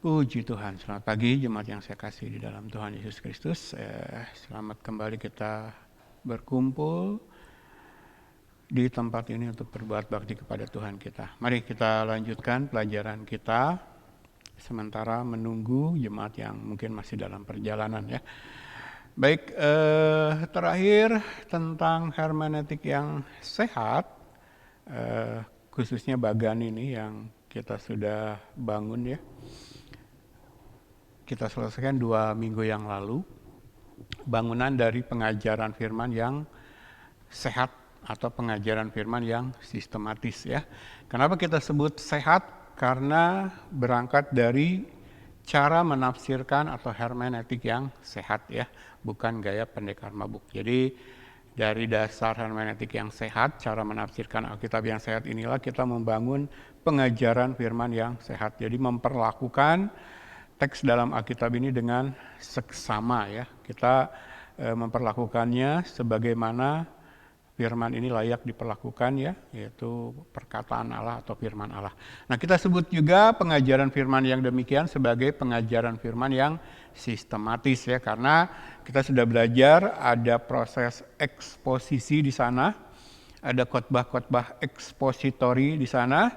Puji Tuhan, selamat pagi jemaat yang saya kasih di dalam Tuhan Yesus Kristus. Selamat kembali kita berkumpul di tempat ini untuk berbuat bakti kepada Tuhan kita. Mari kita lanjutkan pelajaran kita sementara menunggu jemaat yang mungkin masih dalam perjalanan ya. Baik, terakhir tentang hermeneutik yang sehat, khususnya bagan ini yang kita sudah bangun ya. Kita selesaikan 2 minggu yang lalu, bangunan dari pengajaran firman yang sehat atau pengajaran firman yang sistematis ya. Kenapa kita sebut sehat? Karena berangkat dari cara menafsirkan atau hermeneutik yang sehat ya, bukan gaya pendekar mabuk. Jadi dari dasar hermeneutik yang sehat, cara menafsirkan Alkitab yang sehat inilah kita membangun pengajaran firman yang sehat. Jadi memperlakukan teks dalam Alkitab ini dengan seksama ya. Kita memperlakukannya sebagaimana firman ini layak diperlakukan ya, yaitu perkataan Allah atau firman Allah. Nah, kita sebut juga pengajaran firman yang demikian sebagai pengajaran firman yang sistematis ya, karena kita sudah belajar ada proses eksposisi di sana, ada khotbah-khotbah ekspositori di sana,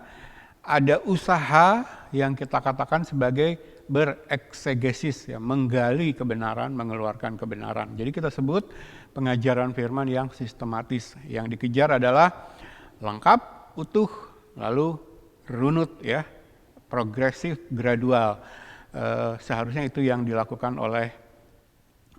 ada usaha yang kita katakan sebagai bereksegesis ya, menggali kebenaran, mengeluarkan kebenaran. Jadi kita sebut pengajaran firman yang sistematis. Yang dikejar adalah lengkap, utuh, lalu runut ya, progresif, gradual. Seharusnya itu yang dilakukan oleh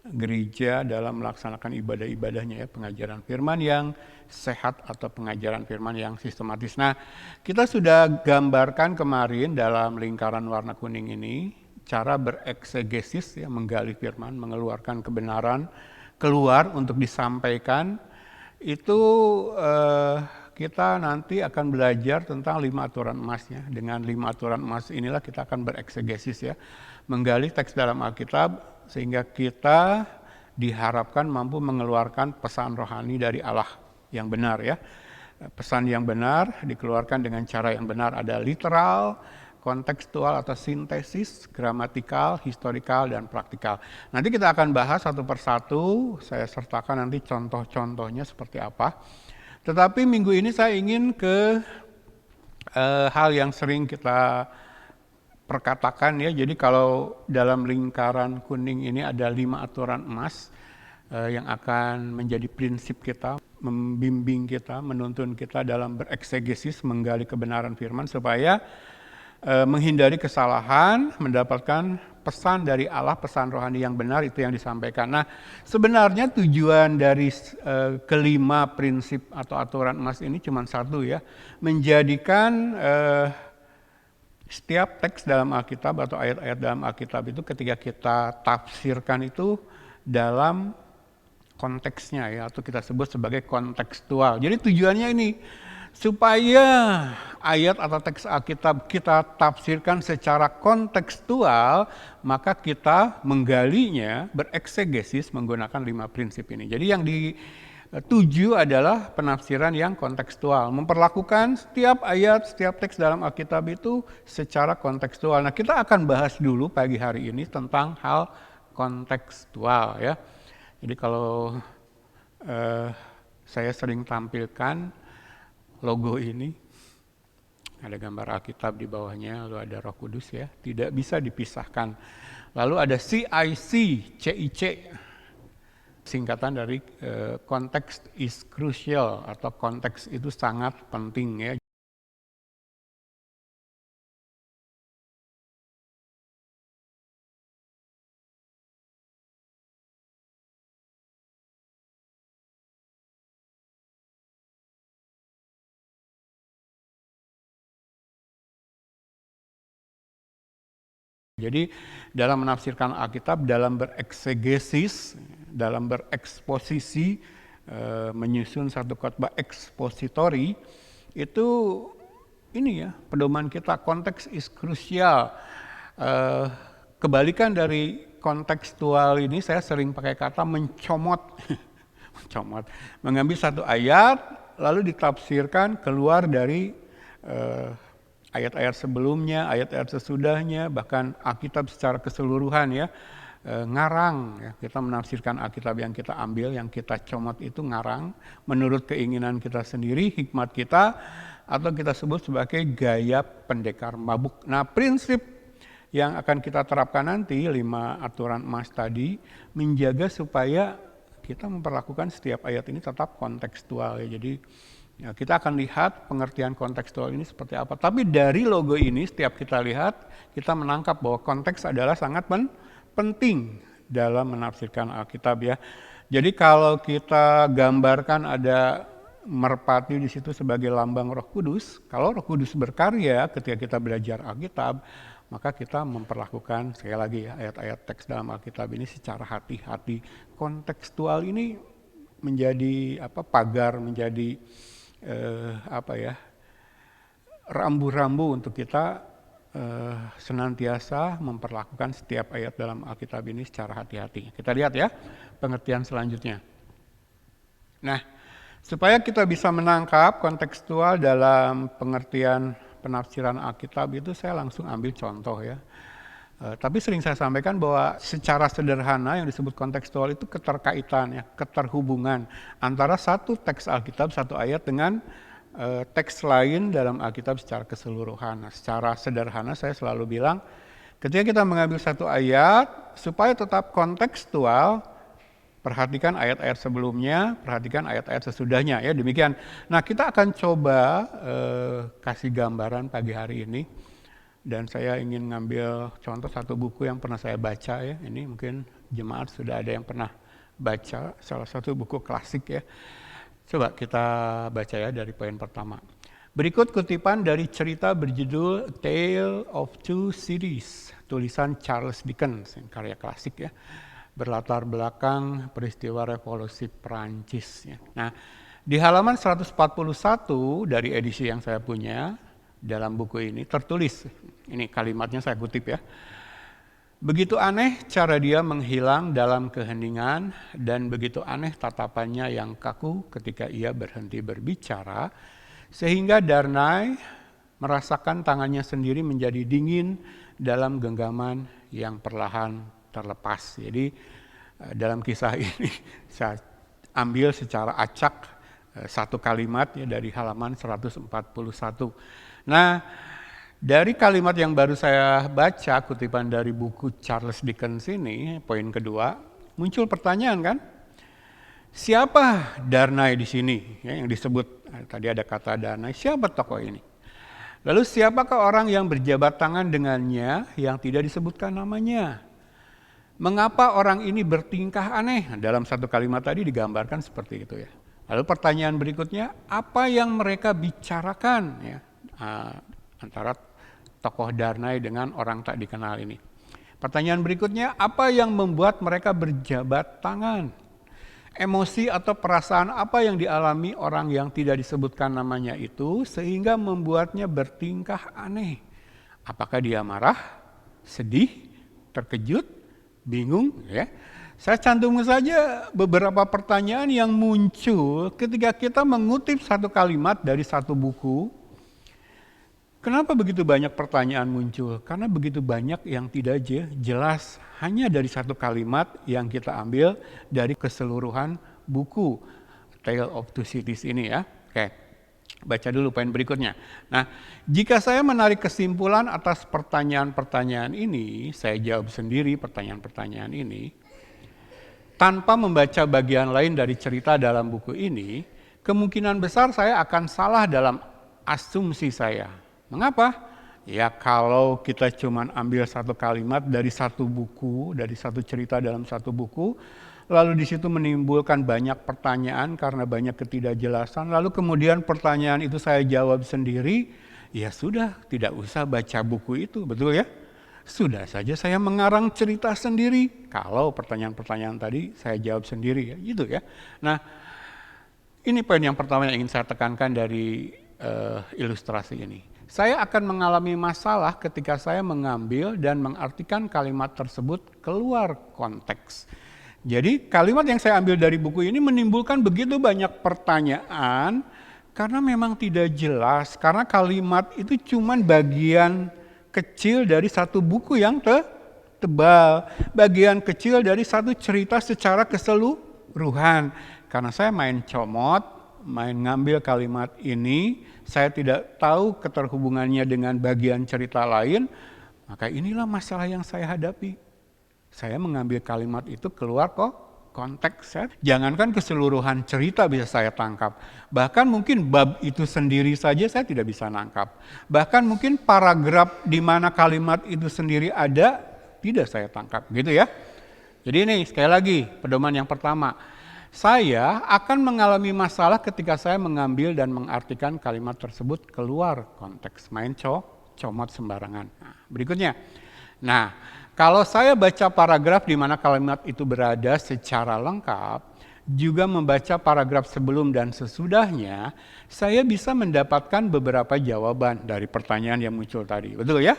gereja dalam melaksanakan ibadah-ibadahnya ya, pengajaran firman yang sehat atau pengajaran firman yang sistematis. Nah, kita sudah gambarkan kemarin dalam lingkaran warna kuning ini cara bereksegesis ya, menggali firman, mengeluarkan kebenaran keluar untuk disampaikan. Itu kita nanti akan belajar tentang 5 aturan emasnya. Dengan 5 aturan emas inilah kita akan bereksegesis ya, menggali teks dalam Alkitab sehingga kita diharapkan mampu mengeluarkan pesan rohani dari Allah yang benar ya. Pesan yang benar dikeluarkan dengan cara yang benar, ada literal, kontekstual atau sintesis, gramatikal, historikal, dan praktikal. Nanti kita akan bahas satu persatu, saya sertakan nanti contoh-contohnya seperti apa. Tetapi minggu ini saya ingin ke hal yang sering kita perkatakan ya. Jadi kalau dalam lingkaran kuning ini ada 5 aturan emas yang akan menjadi prinsip kita, membimbing kita, menuntun kita dalam bereksegesis, menggali kebenaran firman supaya menghindari kesalahan, mendapatkan pesan dari Allah, pesan rohani yang benar itu yang disampaikan. Nah, sebenarnya tujuan dari kelima prinsip atau aturan emas ini cuma satu ya, menjadikan setiap teks dalam Alkitab atau ayat-ayat dalam Alkitab itu ketika kita tafsirkan itu dalam konteksnya ya, atau kita sebut sebagai kontekstual. Jadi tujuannya ini supaya ayat atau teks Alkitab kita tafsirkan secara kontekstual, maka kita menggalinya bereksegesis menggunakan 5 prinsip ini. Jadi yang dituju adalah penafsiran yang kontekstual, memperlakukan setiap ayat, setiap teks dalam Alkitab itu secara kontekstual. Nah, kita akan bahas dulu pagi hari ini tentang hal kontekstual ya. Jadi kalau saya sering tampilkan logo ini, ada gambar Alkitab di bawahnya, lalu ada Roh Kudus ya, tidak bisa dipisahkan. Lalu ada CIC, CIC, singkatan dari konteks is crucial atau konteks itu sangat penting ya. Jadi dalam menafsirkan Alkitab, dalam bereksegesis, dalam bereksposisi, menyusun satu khotbah ekspositori, itu ini ya, pedoman kita, konteks is krusial. Kebalikan dari kontekstual ini, saya sering pakai kata mencomot, mengambil satu ayat, lalu ditafsirkan keluar dari ayat-ayat sebelumnya, ayat-ayat sesudahnya, bahkan Alkitab secara keseluruhan ya, ngarang ya. Kita menafsirkan Alkitab yang kita ambil, yang kita comot itu ngarang menurut keinginan kita sendiri, hikmat kita, atau kita sebut sebagai gaya pendekar mabuk. Nah, prinsip yang akan kita terapkan nanti, 5 aturan emas tadi, menjaga supaya kita memperlakukan setiap ayat ini tetap kontekstual ya. Jadi ya, kita akan lihat pengertian kontekstual ini seperti apa. Tapi dari logo ini setiap kita lihat, kita menangkap bahwa konteks adalah sangat penting dalam menafsirkan Alkitab ya. Jadi kalau kita gambarkan ada merpati di situ sebagai lambang Roh Kudus, kalau Roh Kudus berkarya ketika kita belajar Alkitab, maka kita memperlakukan sekali lagi ya ayat-ayat teks dalam Alkitab ini secara hati-hati. Kontekstual ini menjadi pagar, menjadi rambu-rambu untuk kita senantiasa memperlakukan setiap ayat dalam Alkitab ini secara hati-hati. Kita lihat ya pengertian selanjutnya. Nah, supaya kita bisa menangkap kontekstual dalam pengertian penafsiran Alkitab itu, saya langsung ambil contoh ya. Tapi sering saya sampaikan bahwa secara sederhana yang disebut kontekstual itu keterkaitan ya, keterhubungan antara satu teks Alkitab, satu ayat dengan teks lain dalam Alkitab secara keseluruhan. Nah, secara sederhana saya selalu bilang, ketika kita mengambil satu ayat, supaya tetap kontekstual, perhatikan ayat-ayat sebelumnya, perhatikan ayat-ayat sesudahnya ya, demikian. Nah, kita akan coba kasih gambaran pagi hari ini. Dan saya ingin ngambil contoh satu buku yang pernah saya baca ya. Ini mungkin jemaat sudah ada yang pernah baca, salah satu buku klasik ya. Coba kita baca ya dari poin pertama. Berikut kutipan dari cerita berjudul Tale of Two Cities, tulisan Charles Dickens, yang karya klasik ya. Berlatar belakang peristiwa revolusi Prancis ya. Nah, di halaman 141 dari edisi yang saya punya, dalam buku ini tertulis, ini kalimatnya saya kutip ya. Begitu aneh cara dia menghilang dalam keheningan, dan begitu aneh tatapannya yang kaku ketika ia berhenti berbicara, sehingga Darnay merasakan tangannya sendiri menjadi dingin dalam genggaman yang perlahan terlepas. Jadi dalam kisah ini saya ambil secara acak satu kalimat ya dari halaman 141. Nah, dari kalimat yang baru saya baca, kutipan dari buku Charles Dickens ini, poin kedua, muncul pertanyaan kan? Siapa Darnay di sini? Ya, yang disebut, tadi ada kata Darnay, siapa tokoh ini? Lalu siapakah orang yang berjabat tangan dengannya yang tidak disebutkan namanya? Mengapa orang ini bertingkah aneh? Dalam satu kalimat tadi digambarkan seperti itu ya. Lalu pertanyaan berikutnya, apa yang mereka bicarakan ya? Antara tokoh Darnay dengan orang tak dikenal ini. Pertanyaan berikutnya, apa yang membuat mereka berjabat tangan? Emosi atau perasaan apa yang dialami orang yang tidak disebutkan namanya itu sehingga membuatnya bertingkah aneh? Apakah dia marah, sedih, terkejut, bingung? Ya. Saya cantumkan saja beberapa pertanyaan yang muncul ketika kita mengutip satu kalimat dari satu buku. Kenapa begitu banyak pertanyaan muncul? Karena begitu banyak yang tidak jelas hanya dari satu kalimat yang kita ambil dari keseluruhan buku Tale of Two Cities ini ya. Oke, baca dulu poin berikutnya. Nah, jika saya menarik kesimpulan atas pertanyaan-pertanyaan ini, saya jawab sendiri pertanyaan-pertanyaan ini, tanpa membaca bagian lain dari cerita dalam buku ini, kemungkinan besar saya akan salah dalam asumsi saya. Mengapa? Ya kalau kita cuma ambil satu kalimat dari satu buku, dari satu cerita dalam satu buku, lalu di situ menimbulkan banyak pertanyaan karena banyak ketidakjelasan, lalu kemudian pertanyaan itu saya jawab sendiri, ya sudah, tidak usah baca buku itu, betul ya? Sudah saja saya mengarang cerita sendiri, kalau pertanyaan-pertanyaan tadi saya jawab sendiri, ya gitu ya. Nah, ini poin yang pertama yang ingin saya tekankan dari ilustrasi ini. Saya akan mengalami masalah ketika saya mengambil dan mengartikan kalimat tersebut keluar konteks. Jadi kalimat yang saya ambil dari buku ini menimbulkan begitu banyak pertanyaan Karena memang tidak jelas, karena kalimat itu cuman bagian kecil dari satu buku yang tebal, bagian kecil dari satu cerita secara keseluruhan. Karena saya main comot, main ngambil kalimat ini, saya tidak tahu keterhubungannya dengan bagian cerita lain, maka inilah masalah yang saya hadapi. Saya mengambil kalimat itu keluar konteks. Jangankan keseluruhan cerita bisa saya tangkap. Bahkan mungkin bab itu sendiri saja saya tidak bisa nangkap. Bahkan mungkin paragraf di mana kalimat itu sendiri ada, tidak saya tangkap. Gitu ya. Jadi ini sekali lagi pedoman yang pertama. Saya akan mengalami masalah ketika saya mengambil dan mengartikan kalimat tersebut keluar konteks. Main comot sembarangan. Nah, berikutnya. Nah, kalau saya baca paragraf di mana kalimat itu berada secara lengkap, juga membaca paragraf sebelum dan sesudahnya, saya bisa mendapatkan beberapa jawaban dari pertanyaan yang muncul tadi. Betul ya?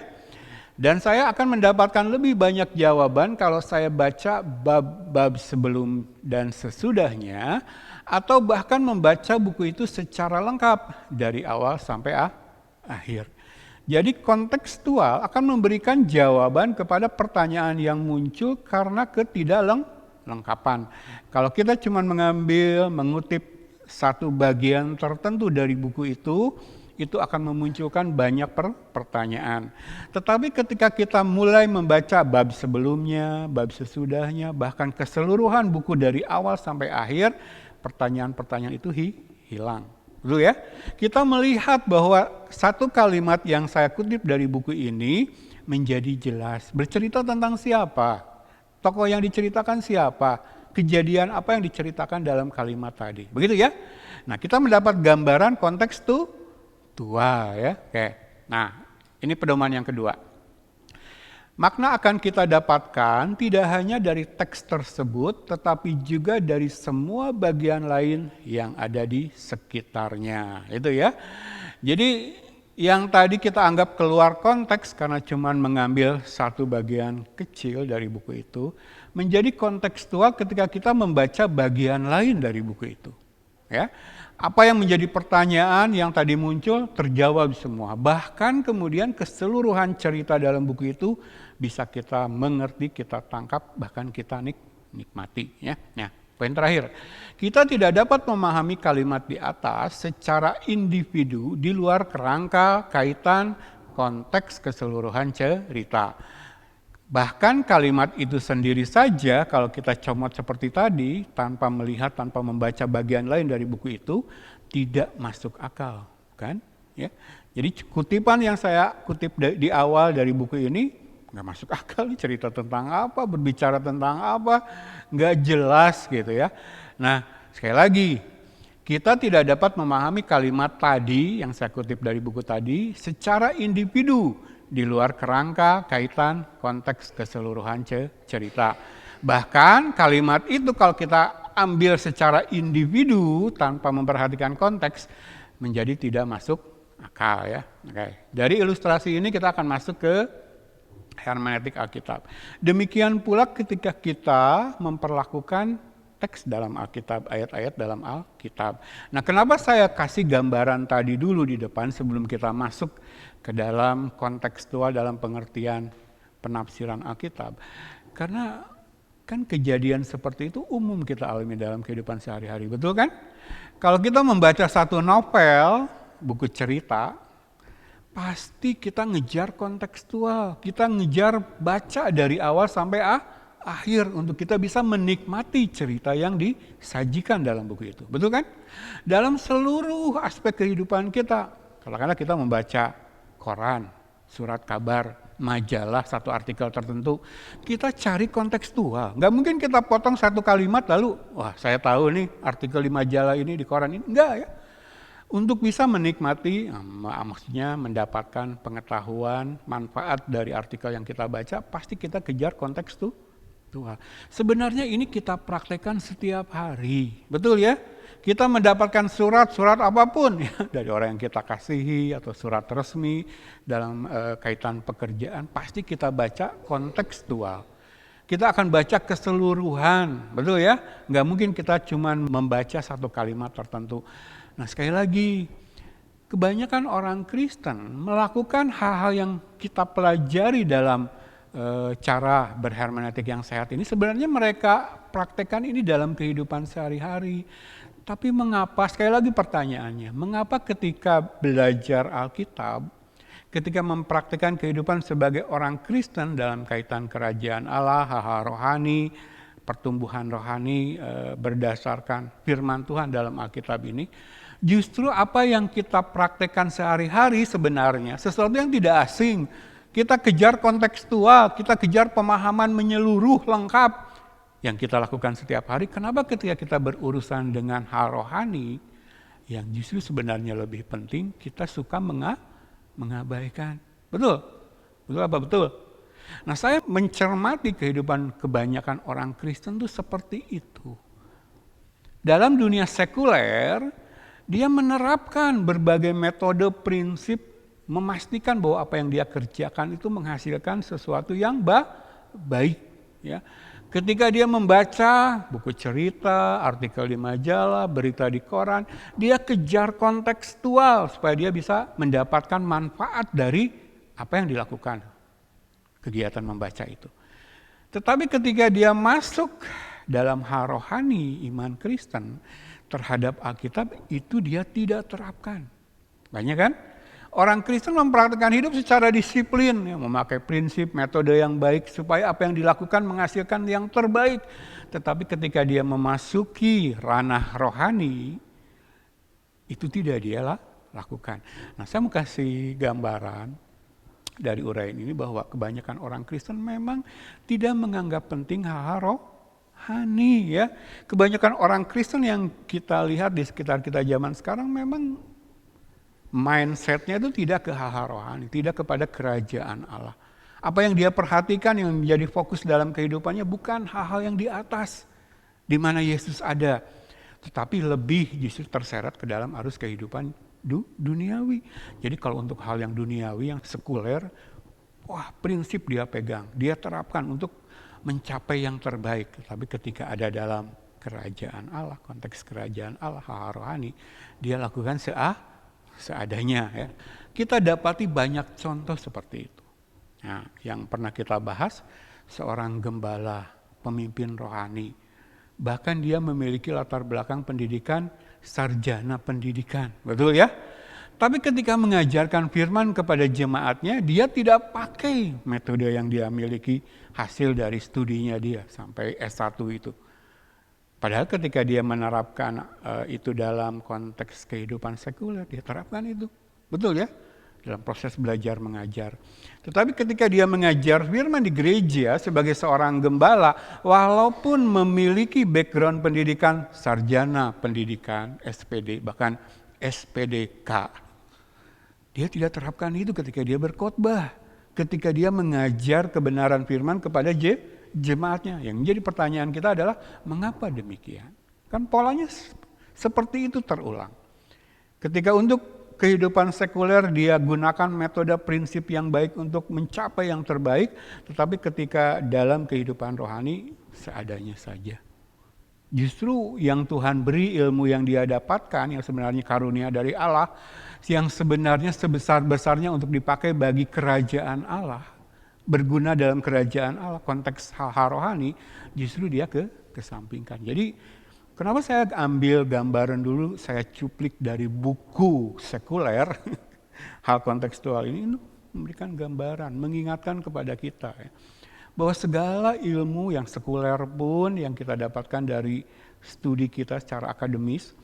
Dan saya akan mendapatkan lebih banyak jawaban kalau saya baca bab-bab sebelum dan sesudahnya, atau bahkan membaca buku itu secara lengkap dari awal sampai akhir. Jadi kontekstual akan memberikan jawaban kepada pertanyaan yang muncul karena ketidaklengkapan. Kalau kita cuma mengutip satu bagian tertentu dari buku itu akan memunculkan banyak pertanyaan. Tetapi ketika kita mulai membaca bab sebelumnya, bab sesudahnya, bahkan keseluruhan buku dari awal sampai akhir, pertanyaan-pertanyaan itu hilang. Betul ya? Kita melihat bahwa satu kalimat yang saya kutip dari buku ini menjadi jelas. Bercerita tentang siapa? Tokoh yang diceritakan siapa? Kejadian apa yang diceritakan dalam kalimat tadi. Begitu ya? Nah, kita mendapat gambaran konteks tua ya. Oke. Nah, ini pedoman yang kedua. Makna akan kita dapatkan tidak hanya dari teks tersebut, tetapi juga dari semua bagian lain yang ada di sekitarnya. Itu ya. Jadi yang tadi kita anggap keluar konteks karena cuma mengambil satu bagian kecil dari buku itu, menjadi kontekstual ketika kita membaca bagian lain dari buku itu. Ya. Apa yang menjadi pertanyaan yang tadi muncul terjawab semua. Bahkan kemudian keseluruhan cerita dalam buku itu bisa kita mengerti, kita tangkap, bahkan kita nikmati. Ya. Nah, poin terakhir, kita tidak dapat memahami kalimat di atas secara individu di luar kerangka, kaitan, konteks keseluruhan cerita. Bahkan kalimat itu sendiri saja kalau kita comot seperti tadi, tanpa melihat, tanpa membaca bagian lain dari buku itu, tidak masuk akal. Kan? Ya. Jadi kutipan yang saya kutip di awal dari buku ini, nggak masuk akal, cerita tentang apa, berbicara tentang apa, nggak jelas gitu ya. Nah, sekali lagi, kita tidak dapat memahami kalimat tadi yang saya kutip dari buku tadi secara individu di luar kerangka, kaitan, konteks keseluruhan cerita. Bahkan kalimat itu kalau kita ambil secara individu tanpa memperhatikan konteks menjadi tidak masuk akal ya. Oke. Dari ilustrasi ini kita akan masuk ke hermeneutik Alkitab. Demikian pula ketika kita memperlakukan teks dalam Alkitab, ayat-ayat dalam Alkitab. Nah, kenapa saya kasih gambaran tadi dulu di depan sebelum kita masuk ke dalam kontekstual dalam pengertian penafsiran Alkitab? Karena kan kejadian seperti itu umum kita alami dalam kehidupan sehari-hari, betul kan? Kalau kita membaca satu novel, buku cerita, pasti kita ngejar kontekstual, kita ngejar baca dari awal sampai akhir untuk kita bisa menikmati cerita yang disajikan dalam buku itu. Betul kan? Dalam seluruh aspek kehidupan kita, katakanlah kita membaca koran, surat kabar, majalah, satu artikel tertentu, kita cari kontekstual. Nggak mungkin kita potong satu kalimat lalu, wah saya tahu nih artikel di majalah ini, di koran ini. Enggak ya. Untuk bisa menikmati, maksudnya mendapatkan pengetahuan, manfaat dari artikel yang kita baca, pasti kita kejar kontekstual. Sebenarnya ini kita praktekkan setiap hari, betul ya? Kita mendapatkan surat apapun ya, dari orang yang kita kasihi atau surat resmi dalam kaitan pekerjaan, pasti kita baca kontekstual. Kita akan baca keseluruhan, betul ya? Nggak mungkin kita cuma membaca satu kalimat tertentu. Nah sekali lagi, kebanyakan orang Kristen melakukan hal-hal yang kita pelajari dalam cara berhermeneutik yang sehat ini, sebenarnya mereka praktekkan ini dalam kehidupan sehari-hari. Tapi mengapa, sekali lagi pertanyaannya, mengapa ketika belajar Alkitab, ketika mempraktikkan kehidupan sebagai orang Kristen dalam kaitan kerajaan Allah, hal-hal rohani, pertumbuhan rohani berdasarkan firman Tuhan dalam Alkitab ini, justru apa yang kita praktekkan sehari-hari sebenarnya sesuatu yang tidak asing. Kita kejar kontekstual, kita kejar pemahaman menyeluruh lengkap yang kita lakukan setiap hari. Kenapa ketika kita berurusan dengan hal rohani yang justru sebenarnya lebih penting, kita suka mengabaikan? Betul? Betul apa betul? Nah, saya mencermati kehidupan kebanyakan orang Kristen itu seperti itu. Dalam dunia sekuler, dia menerapkan berbagai metode prinsip memastikan bahwa apa yang dia kerjakan itu menghasilkan sesuatu yang baik. Ya. Ketika dia membaca buku cerita, artikel di majalah, berita di koran, dia kejar kontekstual supaya dia bisa mendapatkan manfaat dari apa yang dilakukan, kegiatan membaca itu. Tetapi ketika dia masuk dalam hal rohani, iman Kristen terhadap Alkitab, itu dia tidak terapkan. Banyak kan? Orang Kristen mempraktikkan hidup secara disiplin, ya, memakai prinsip, metode yang baik supaya apa yang dilakukan menghasilkan yang terbaik. Tetapi ketika dia memasuki ranah rohani, itu tidak dia lakukan. Nah, saya mau kasih gambaran dari uraian ini bahwa kebanyakan orang Kristen memang tidak menganggap penting hal-hal rohani. Ya. Kebanyakan orang Kristen yang kita lihat di sekitar kita zaman sekarang memang mindsetnya itu tidak ke hal-hal rohani, tidak kepada kerajaan Allah. Apa yang dia perhatikan yang menjadi fokus dalam kehidupannya bukan hal-hal yang di atas, di mana Yesus ada, tetapi lebih justru terseret ke dalam arus kehidupan duniawi. Jadi kalau untuk hal yang duniawi, yang sekuler, wah prinsip dia pegang, dia terapkan untuk mencapai yang terbaik. Tapi ketika ada dalam kerajaan Allah, konteks kerajaan Allah, hal-hal rohani, dia lakukan seadanya. Ya. Kita dapati banyak contoh seperti itu. Nah, yang pernah kita bahas, seorang gembala, pemimpin rohani, bahkan dia memiliki latar belakang pendidikan, sarjana pendidikan, betul ya? Tapi ketika mengajarkan firman kepada jemaatnya, dia tidak pakai metode yang dia miliki hasil dari studinya dia sampai S1 itu. Padahal ketika dia menerapkan itu dalam konteks kehidupan sekuler, dia terapkan itu. Betul ya? Dalam proses belajar mengajar. Tetapi ketika dia mengajar firman di gereja sebagai seorang gembala, walaupun memiliki background pendidikan sarjana pendidikan, SPD, bahkan SPDK, dia tidak terapkan itu ketika dia berkhotbah. Ketika dia mengajar kebenaran firman kepada jemaatnya. Yang menjadi pertanyaan kita adalah mengapa demikian? Kan polanya seperti itu terulang. Ketika untuk kehidupan sekuler dia gunakan metode prinsip yang baik untuk mencapai yang terbaik, tetapi ketika dalam kehidupan rohani seadanya saja. Justru yang Tuhan beri, ilmu yang dia dapatkan, yang sebenarnya karunia dari Allah, yang sebenarnya sebesar-besarnya untuk dipakai bagi kerajaan Allah, berguna dalam kerajaan Allah, konteks hal-hal rohani, justru dia kesampingkan. Jadi kenapa saya ambil gambaran dulu, saya cuplik dari buku sekuler, hal kontekstual ini untuk memberikan gambaran, mengingatkan kepada kita ya, bahwa segala ilmu yang sekuler pun yang kita dapatkan dari studi kita secara akademis,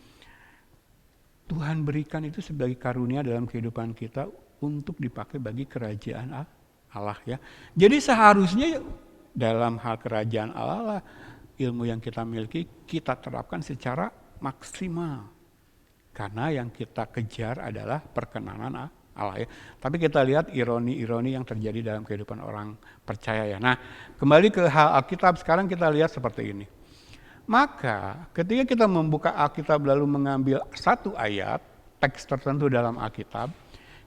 Tuhan berikan itu sebagai karunia dalam kehidupan kita untuk dipakai bagi kerajaan Allah ya. Jadi seharusnya dalam hal kerajaan Allah ilmu yang kita miliki kita terapkan secara maksimal. Karena yang kita kejar adalah perkenanan Allah ya. Tapi kita lihat ironi-ironi yang terjadi dalam kehidupan orang percaya ya. Nah, kembali ke hal Alkitab sekarang kita lihat seperti ini. Maka ketika kita membuka Alkitab lalu mengambil satu ayat, teks tertentu dalam Alkitab,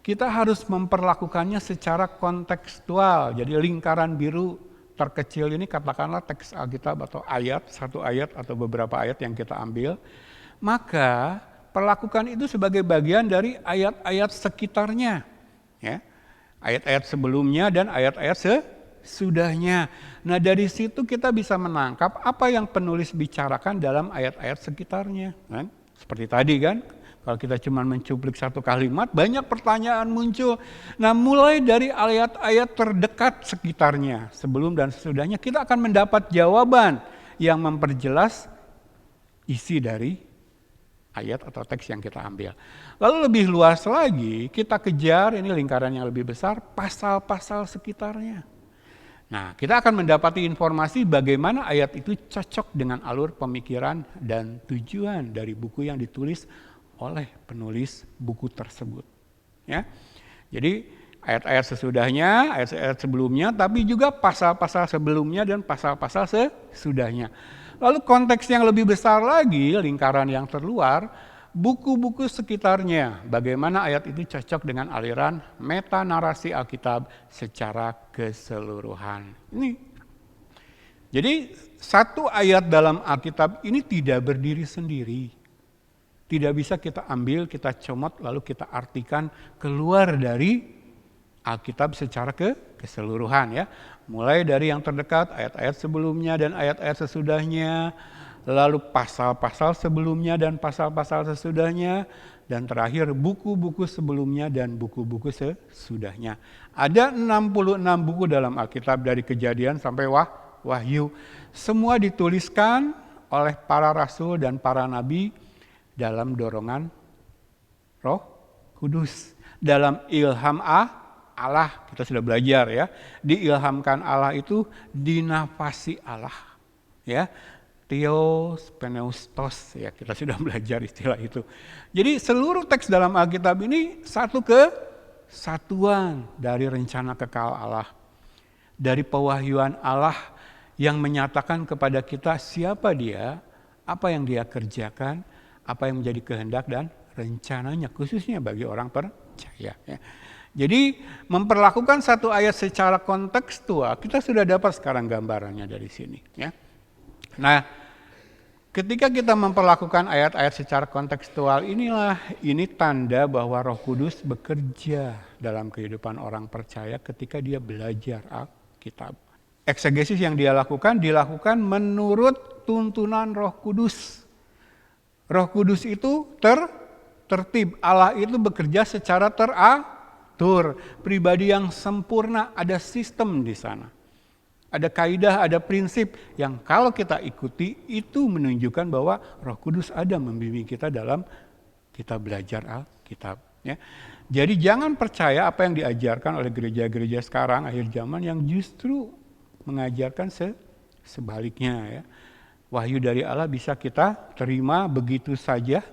kita harus memperlakukannya secara kontekstual. Jadi lingkaran biru terkecil ini katakanlah teks Alkitab atau ayat, satu ayat atau beberapa ayat yang kita ambil. Maka perlakukan itu sebagai bagian dari ayat-ayat sekitarnya. Ya. Ayat-ayat sebelumnya dan ayat-ayat sesudahnya. Nah dari situ kita bisa menangkap apa yang penulis bicarakan dalam ayat-ayat sekitarnya. Kan? Seperti tadi kan, kalau kita cuma mencuplik satu kalimat, banyak pertanyaan muncul. Nah mulai dari ayat-ayat terdekat sekitarnya, sebelum dan sesudahnya, kita akan mendapat jawaban yang memperjelas isi dari ayat atau teks yang kita ambil. Lalu lebih luas lagi, kita kejar, ini lingkaran yang lebih besar, pasal-pasal sekitarnya. Nah, kita akan mendapati informasi bagaimana ayat itu cocok dengan alur pemikiran dan tujuan dari buku yang ditulis oleh penulis buku tersebut. Ya. Jadi ayat-ayat sesudahnya, ayat-ayat sebelumnya, tapi juga pasal-pasal sebelumnya dan pasal-pasal sesudahnya. Lalu konteks yang lebih besar lagi, lingkaran yang terluar, buku-buku sekitarnya, bagaimana ayat itu cocok dengan aliran meta narasi Alkitab secara keseluruhan. Jadi satu ayat dalam Alkitab ini tidak berdiri sendiri. Tidak bisa kita ambil, kita comot, lalu kita artikan keluar dari Alkitab secara keseluruhan ya. Mulai dari yang terdekat, ayat-ayat sebelumnya dan ayat-ayat sesudahnya, lalu pasal-pasal sebelumnya dan pasal-pasal sesudahnya, dan terakhir buku-buku sebelumnya dan buku-buku sesudahnya. Ada 66 buku dalam Alkitab dari Kejadian sampai Wahyu. Semua dituliskan oleh para rasul dan para nabi dalam dorongan Roh Kudus. Dalam ilham Allah, kita sudah belajar ya. Diilhamkan Allah itu dinafasi Allah. Ya. Theos, Pneustos, ya kita sudah belajar istilah itu. Jadi seluruh teks dalam Alkitab ini satu kesatuan dari rencana kekal Allah. Dari pewahyuan Allah yang menyatakan kepada kita siapa dia, apa yang dia kerjakan, apa yang menjadi kehendak dan rencananya, khususnya bagi orang percaya. Ya. Jadi memperlakukan satu ayat secara kontekstual, kita sudah dapat sekarang gambarannya dari sini. Ya. Nah, ketika kita memperlakukan ayat-ayat secara kontekstual ini tanda bahwa Roh Kudus bekerja dalam kehidupan orang percaya ketika dia belajar Alkitab. Eksegesis yang dia lakukan dilakukan menurut tuntunan Roh Kudus. Roh Kudus itu tertib, Allah itu bekerja secara teratur, pribadi yang sempurna, ada sistem di sana. Ada kaidah, ada prinsip yang kalau kita ikuti itu menunjukkan bahwa Roh Kudus ada membimbing kita dalam kita belajar Alkitab. Ya. Jadi jangan percaya apa yang diajarkan oleh gereja-gereja sekarang akhir zaman yang justru mengajarkan sebaliknya. Ya. Wahyu dari Allah bisa kita terima begitu saja.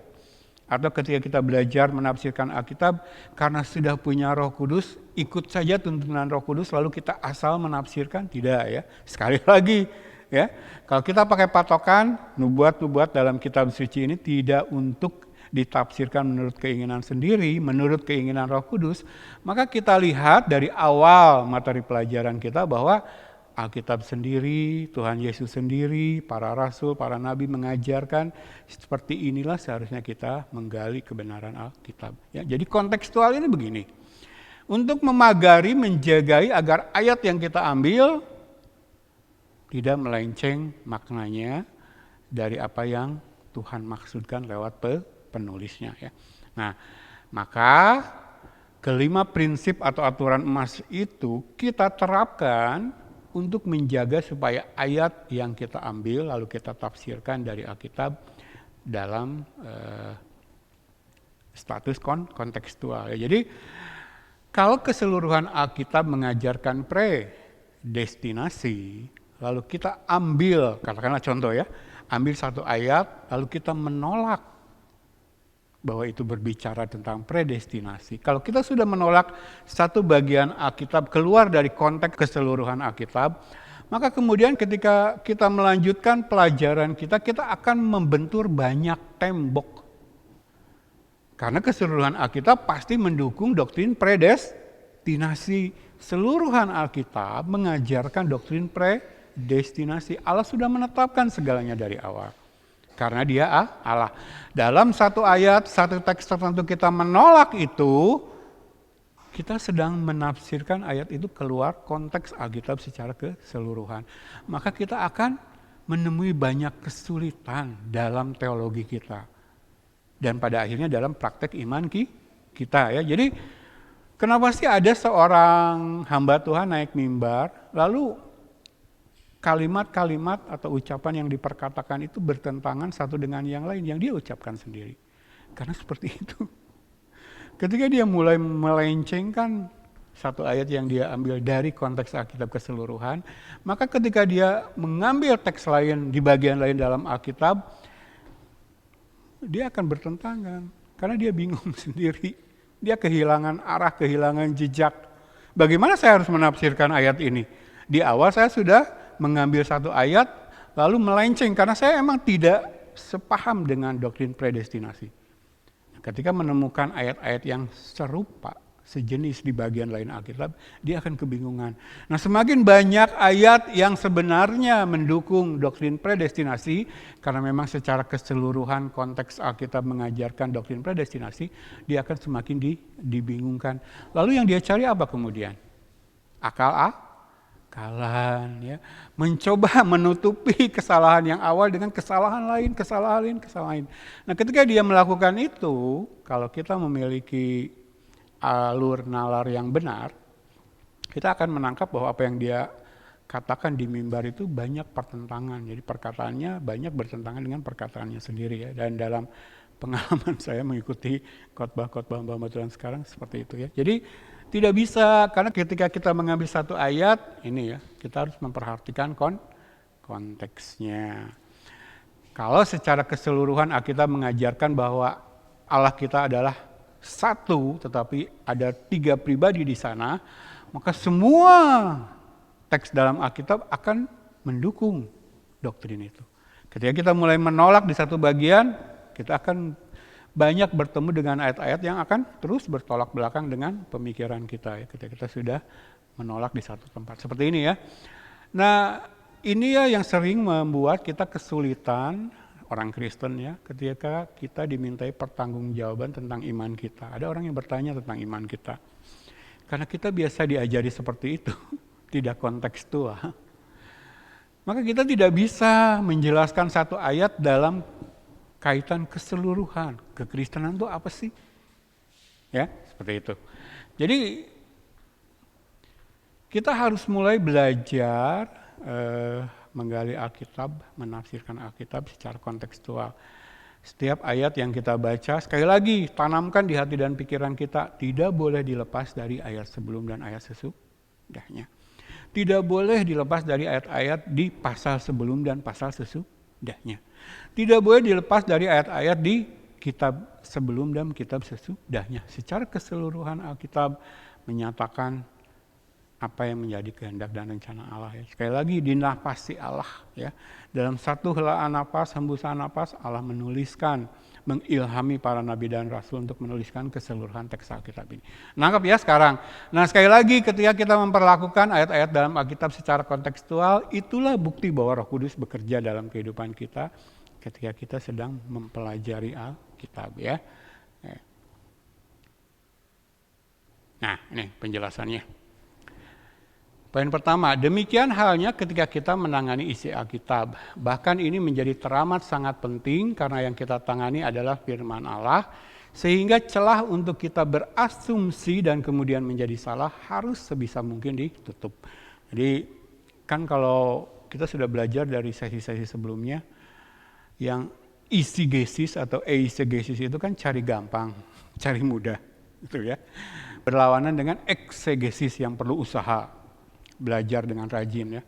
Atau ketika kita belajar menafsirkan Alkitab, karena sudah punya Roh Kudus, ikut saja tuntunan Roh Kudus, lalu kita asal menafsirkan, tidak ya. Sekali lagi, ya, kalau kita pakai patokan, nubuat-nubuat dalam kitab suci ini tidak untuk ditafsirkan menurut keinginan sendiri, menurut keinginan Roh Kudus, maka kita lihat dari awal materi pelajaran kita bahwa Alkitab sendiri, Tuhan Yesus sendiri, para rasul, para nabi mengajarkan seperti inilah seharusnya kita menggali kebenaran Alkitab. Ya, jadi kontekstual ini begini, untuk memagari, menjagai agar ayat yang kita ambil tidak melenceng maknanya dari apa yang Tuhan maksudkan lewat penulisnya. Ya. Nah, maka kelima prinsip atau aturan emas itu kita terapkan untuk menjaga supaya ayat yang kita ambil lalu kita tafsirkan dari Alkitab dalam status kontekstual. Jadi kalau keseluruhan Alkitab mengajarkan predestinasi, lalu kita ambil, katakanlah contoh ya, ambil satu ayat lalu kita menolak bahwa itu berbicara tentang predestinasi. Kalau kita sudah menolak satu bagian Alkitab keluar dari konteks keseluruhan Alkitab, maka kemudian ketika kita melanjutkan pelajaran kita akan membentur banyak tembok. Karena keseluruhan Alkitab pasti mendukung doktrin predestinasi. Seluruhan Alkitab mengajarkan doktrin predestinasi. Allah sudah menetapkan segalanya dari awal. karena dia Allah. Dalam satu ayat, satu teks tertentu kita menolak itu, kita sedang menafsirkan ayat itu keluar konteks Alkitab secara keseluruhan. Maka kita akan menemui banyak kesulitan dalam teologi kita. Dan pada akhirnya dalam praktek iman kita ya. Jadi kenapa sih ada seorang hamba Tuhan naik mimbar, lalu kalimat-kalimat atau ucapan yang diperkatakan itu bertentangan satu dengan yang lain yang dia ucapkan sendiri. Karena seperti itu. Ketika dia mulai melencengkan satu ayat yang dia ambil dari konteks Alkitab keseluruhan, maka ketika dia mengambil teks lain di bagian lain dalam Alkitab, dia akan bertentangan. Karena dia bingung sendiri. Dia kehilangan arah, kehilangan jejak. Bagaimana saya harus menafsirkan ayat ini? Di awal saya sudah mengambil satu ayat, lalu melenceng. Karena saya emang tidak sepaham dengan doktrin predestinasi. Ketika menemukan ayat-ayat yang serupa, sejenis di bagian lain Alkitab, dia akan kebingungan. Nah, semakin banyak ayat yang sebenarnya mendukung doktrin predestinasi, karena memang secara keseluruhan konteks Alkitab mengajarkan doktrin predestinasi, dia akan semakin dibingungkan. Lalu yang dia cari apa kemudian? Akalan, ya. Mencoba menutupi kesalahan yang awal dengan kesalahan lain. Nah, ketika dia melakukan itu, kalau kita memiliki alur nalar yang benar, kita akan menangkap bahwa apa yang dia katakan di mimbar itu banyak pertentangan. Jadi perkataannya banyak bertentangan dengan perkataannya sendiri ya. Dan dalam pengalaman saya mengikuti khotbah-khotbah hamba Tuhan sekarang seperti itu ya. Jadi tidak bisa, karena ketika kita mengambil satu ayat ini ya, kita harus memperhatikan konteksnya. Kalau secara keseluruhan Alkitab mengajarkan bahwa Allah kita adalah satu, tetapi ada 3 pribadi di sana, maka semua teks dalam Alkitab akan mendukung doktrin itu. Ketika kita mulai menolak di satu bagian, kita akan banyak bertemu dengan ayat-ayat yang akan terus bertolak belakang dengan pemikiran kita ya, ketika kita sudah menolak di satu tempat. Seperti ini ya. Nah, ini ya yang sering membuat kita kesulitan orang Kristen ya, ketika kita dimintai pertanggungjawaban tentang iman kita. Ada orang yang bertanya tentang iman kita. Karena kita biasa diajari seperti itu, tidak kontekstual. Maka kita tidak bisa menjelaskan satu ayat dalam kaitan keseluruhan. Kekristenan itu apa sih? Ya, seperti itu. Jadi kita harus mulai belajar menggali Alkitab, menafsirkan Alkitab secara kontekstual. Setiap ayat yang kita baca, sekali lagi tanamkan di hati dan pikiran kita, tidak boleh dilepas dari ayat sebelum dan ayat sesudahnya. Tidak boleh dilepas dari ayat-ayat di pasal sebelum dan pasal sesudahnya. Tidak boleh dilepas dari ayat-ayat di kitab sebelum dan kitab sesudahnya. Secara keseluruhan Alkitab menyatakan apa yang menjadi kehendak dan rencana Allah ya. Sekali lagi dinapasi Allah ya. Dalam satu helaan napas, hembusan napas, Allah menuliskan, mengilhami para nabi dan rasul untuk menuliskan keseluruhan teks Alkitab ini. Nangkap ya sekarang. Nah, sekali lagi ketika kita memperlakukan ayat-ayat dalam Alkitab secara kontekstual, itulah bukti bahwa Roh Kudus bekerja dalam kehidupan kita ketika kita sedang mempelajari Alkitab ya. Nah, ini penjelasannya. Poin pertama, demikian halnya ketika kita menangani isi Alkitab. Bahkan ini menjadi teramat sangat penting karena yang kita tangani adalah firman Allah. Sehingga celah untuk kita berasumsi dan kemudian menjadi salah harus sebisa mungkin ditutup. Jadi kan kalau kita sudah belajar dari sesi-sesi sebelumnya, yang eisegesis atau eisegesis itu kan cari gampang, cari mudah. Gitu ya. Berlawanan dengan eksegesis yang perlu usaha. Belajar dengan rajin ya,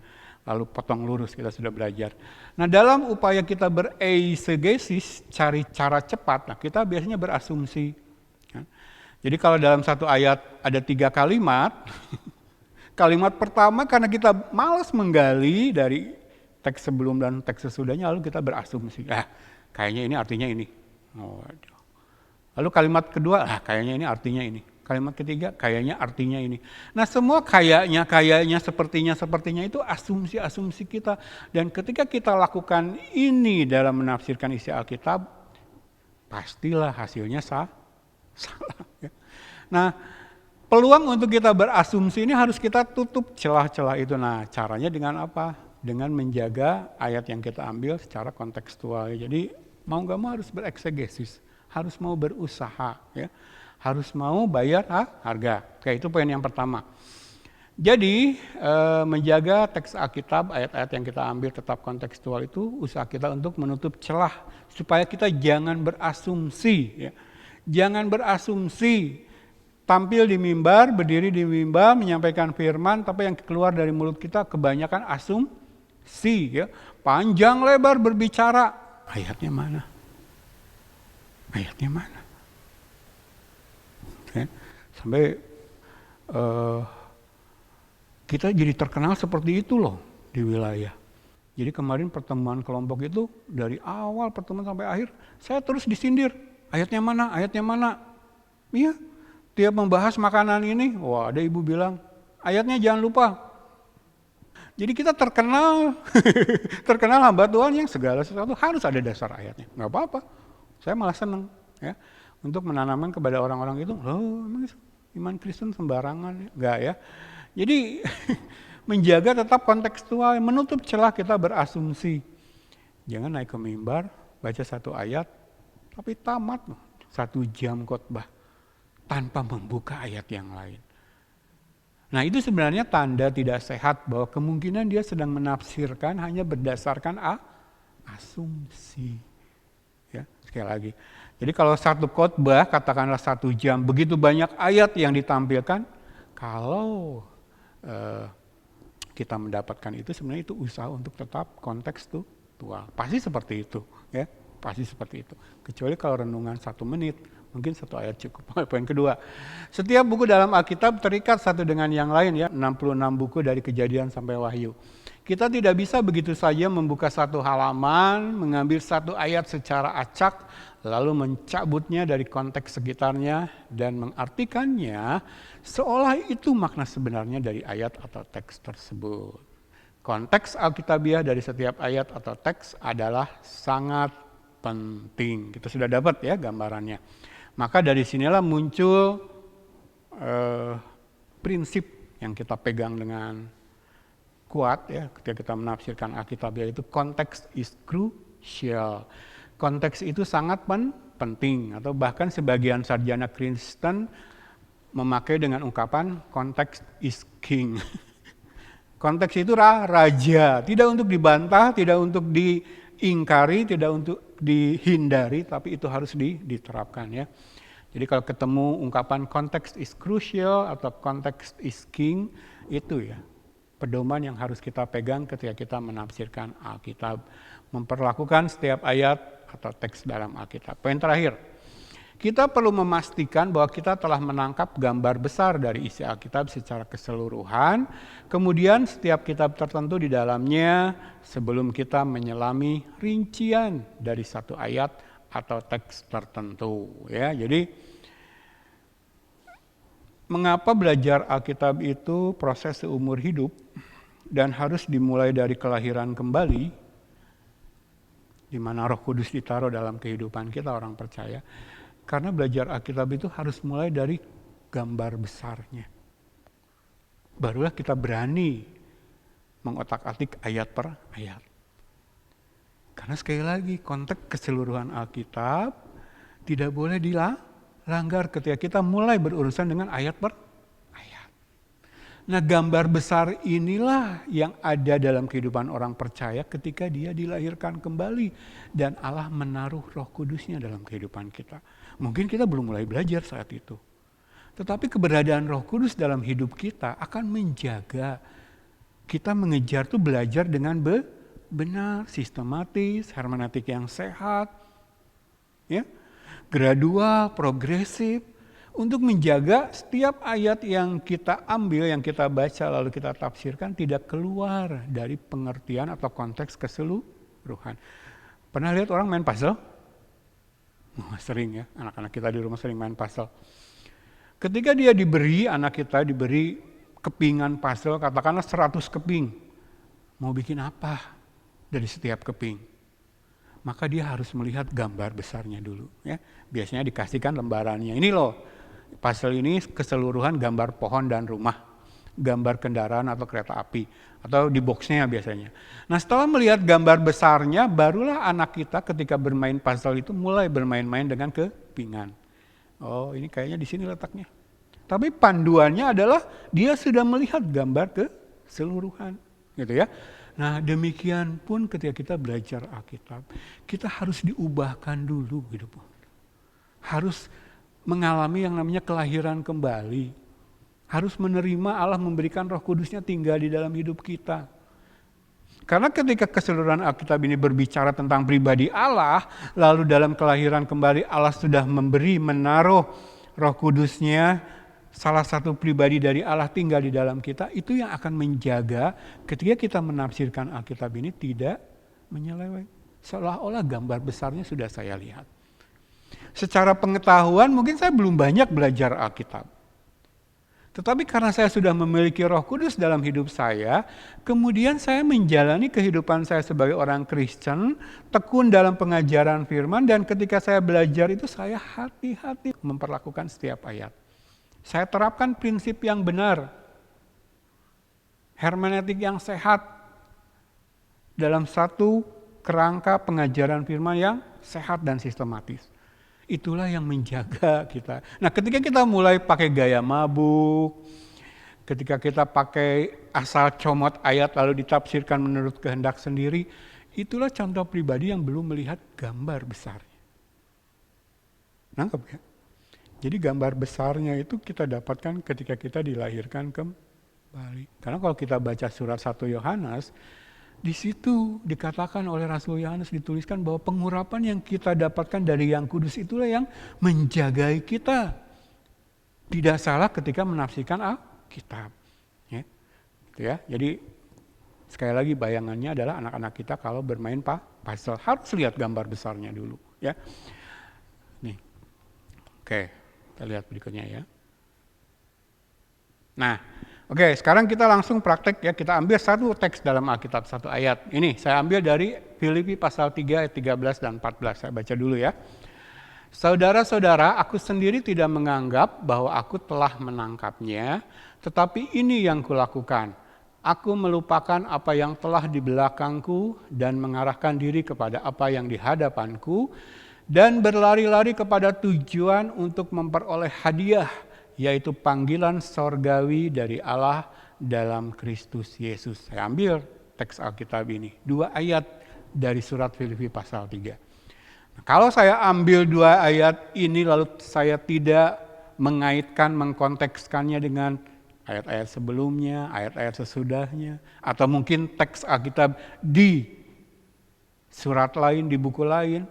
lalu potong lurus kita sudah belajar. Nah, dalam upaya kita bereisegesis, cari cara cepat, nah kita biasanya berasumsi. Ya. Jadi kalau dalam satu ayat ada 3 kalimat, kalimat pertama karena kita malas menggali dari teks sebelum dan teks sesudahnya, lalu kita berasumsi, kayaknya ini artinya ini. Lalu kalimat kedua, kayaknya ini artinya ini. Kalimat ketiga, kayaknya artinya ini. Nah semua kayaknya, sepertinya itu asumsi-asumsi kita. Dan ketika kita lakukan ini dalam menafsirkan isi Alkitab, pastilah hasilnya salah. Ya. Nah peluang untuk kita berasumsi ini harus kita tutup celah-celah itu. Nah caranya dengan apa? Dengan menjaga ayat yang kita ambil secara kontekstual. Jadi mau gak mau harus bereksegesis, harus mau berusaha, ya. Harus mau bayar harga. Oke, itu poin yang pertama. Jadi menjaga teks Alkitab, ayat-ayat yang kita ambil tetap kontekstual itu usaha kita untuk menutup celah supaya kita jangan berasumsi, ya. Jangan berasumsi tampil di mimbar, berdiri di mimbar, menyampaikan firman, tapi yang keluar dari mulut kita kebanyakan asumsi, ya. Panjang lebar berbicara, ayatnya mana? Ayatnya mana? Ya. Sampai kita jadi terkenal seperti itu loh di wilayah. Jadi kemarin pertemuan kelompok itu dari awal pertemuan sampai akhir saya terus disindir. Ayatnya mana? Ayatnya mana? Iya. Tiap membahas makanan ini, wah ada ibu bilang, ayatnya jangan lupa. Jadi kita terkenal, terkenal hamba Tuhan yang segala sesuatu harus ada dasar ayatnya. Nggak apa-apa, saya malah senang, ya, untuk menanamkan kepada orang-orang itu, loh iman Kristen sembarangan, nggak ya. Jadi menjaga tetap kontekstual, menutup celah kita berasumsi. Jangan naik ke mimbar, baca satu ayat, tapi tamat 1 jam khotbah tanpa membuka ayat yang lain. Nah itu sebenarnya tanda tidak sehat bahwa kemungkinan dia sedang menafsirkan hanya berdasarkan asumsi. Ya, sekali lagi. Jadi kalau satu khotbah katakanlah 1 jam, begitu banyak ayat yang ditampilkan, kalau kita mendapatkan itu sebenarnya itu usaha untuk tetap kontekstual. Pasti seperti itu, ya, pasti seperti itu. Kecuali kalau renungan 1 menit, mungkin 1 ayat cukup. Poin kedua, setiap buku dalam Alkitab terikat satu dengan yang lain, ya, 66 buku dari Kejadian sampai Wahyu. Kita tidak bisa begitu saja membuka 1 halaman, mengambil 1 ayat secara acak, lalu mencabutnya dari konteks sekitarnya dan mengartikannya seolah itu makna sebenarnya dari ayat atau teks tersebut. Konteks Alkitabiah dari setiap ayat atau teks adalah sangat penting. Kita sudah dapat ya gambarannya. Maka dari sinilah muncul prinsip yang kita pegang dengan kuat ya ketika kita menafsirkan Alkitabiah itu, konteks is crucial. Konteks itu sangat penting, atau bahkan sebagian sarjana Kristen memakai dengan ungkapan konteks is king. Konteks itu raja, tidak untuk dibantah, tidak untuk diingkari, tidak untuk dihindari, tapi itu harus diterapkan ya. Jadi kalau ketemu ungkapan konteks is crucial atau konteks is king, itu ya pedoman yang harus kita pegang ketika kita menafsirkan Alkitab, memperlakukan setiap ayat atau teks dalam Alkitab. Poin terakhir, kita perlu memastikan bahwa kita telah menangkap gambar besar dari isi Alkitab secara keseluruhan, kemudian setiap kitab tertentu di dalamnya sebelum kita menyelami rincian dari 1 ayat atau teks tertentu. Ya, jadi mengapa belajar Alkitab itu proses seumur hidup dan harus dimulai dari kelahiran kembali, di mana Roh Kudus ditaruh dalam kehidupan kita orang percaya. Karena belajar Alkitab itu harus mulai dari gambar besarnya. Barulah kita berani mengotak-atik ayat per ayat. Karena sekali lagi konteks keseluruhan Alkitab tidak boleh dilanggar ketika kita mulai berurusan dengan ayat per ayat. Nah gambar besar inilah yang ada dalam kehidupan orang percaya ketika dia dilahirkan kembali dan Allah menaruh Roh Kudusnya dalam kehidupan kita. Mungkin kita belum mulai belajar saat itu. Tetapi keberadaan Roh Kudus dalam hidup kita akan menjaga kita mengejar tuh belajar dengan benar, sistematis, hermeneutik yang sehat, ya, gradual, progresif, untuk menjaga setiap ayat yang kita ambil, yang kita baca lalu kita tafsirkan tidak keluar dari pengertian atau konteks keseluruhan. Pernah lihat orang main puzzle? Sering ya, anak-anak kita di rumah sering main puzzle. Ketika dia diberi, anak kita diberi kepingan puzzle, katakanlah 100 keping. Mau bikin apa dari setiap keping? Maka dia harus melihat gambar besarnya dulu. Ya. Biasanya dikasihkan lembarannya. Ini loh, puzzle ini keseluruhan gambar pohon dan rumah. Gambar kendaraan atau kereta api. Atau di boxnya biasanya. Nah setelah melihat gambar besarnya, barulah anak kita ketika bermain puzzle itu mulai bermain-main dengan kepingan. Oh ini kayaknya di sini letaknya. Tapi panduannya adalah dia sudah melihat gambar keseluruhan. Gitu ya. Nah demikian pun ketika kita belajar Alkitab, kita harus diubahkan dulu hidup. Harus mengalami yang namanya kelahiran kembali. Harus menerima Allah memberikan Roh Kudusnya tinggal di dalam hidup kita. Karena ketika keseluruhan Alkitab ini berbicara tentang pribadi Allah, lalu dalam kelahiran kembali Allah sudah menaruh Roh Kudusnya, salah satu pribadi dari Allah tinggal di dalam kita, itu yang akan menjaga ketika kita menafsirkan Alkitab ini tidak menyeleweng. Seolah-olah gambar besarnya sudah saya lihat. Secara pengetahuan mungkin saya belum banyak belajar Alkitab. Tetapi karena saya sudah memiliki Roh Kudus dalam hidup saya, kemudian saya menjalani kehidupan saya sebagai orang Kristen, tekun dalam pengajaran firman, dan ketika saya belajar itu saya hati-hati memperlakukan setiap ayat. Saya terapkan prinsip yang benar, hermeneutik yang sehat, dalam satu kerangka pengajaran firman yang sehat dan sistematis. Itulah yang menjaga kita. Nah ketika kita mulai pakai gaya mabuk, ketika kita pakai asal comot ayat lalu ditafsirkan menurut kehendak sendiri, itulah contoh pribadi yang belum melihat gambar besarnya. Nangkep ya? Jadi gambar besarnya itu kita dapatkan ketika kita dilahirkan kembali. Karena kalau kita baca surat 1 Yohanes, di situ dikatakan oleh Rasul Yohanes, dituliskan bahwa pengurapan yang kita dapatkan dari Yang Kudus itulah yang menjagai kita. Tidak salah ketika menafsirkan Alkitab. Ya. Gitu ya. Jadi sekali lagi bayangannya adalah anak-anak kita kalau bermain puzzle harus lihat gambar besarnya dulu. Ya. Nih. Oke, kita lihat berikutnya ya. Nah, oke, sekarang kita langsung praktek ya, kita ambil satu teks dalam Alkitab, satu ayat. Ini saya ambil dari Filipi pasal 3 ayat 13 dan 14, saya baca dulu ya. Saudara-saudara, aku sendiri tidak menganggap bahwa aku telah menangkapnya, tetapi ini yang kulakukan. Aku melupakan apa yang telah di belakangku dan mengarahkan diri kepada apa yang di hadapanku, dan berlari-lari kepada tujuan untuk memperoleh hadiah, yaitu panggilan sorgawi dari Allah dalam Kristus Yesus. Saya ambil teks Alkitab ini, 2 ayat dari surat Filipi pasal 3. Nah, kalau saya ambil 2 ayat ini lalu saya tidak mengaitkan, mengkontekskannya dengan ayat-ayat sebelumnya, ayat-ayat sesudahnya, atau mungkin teks Alkitab di surat lain, di buku lain,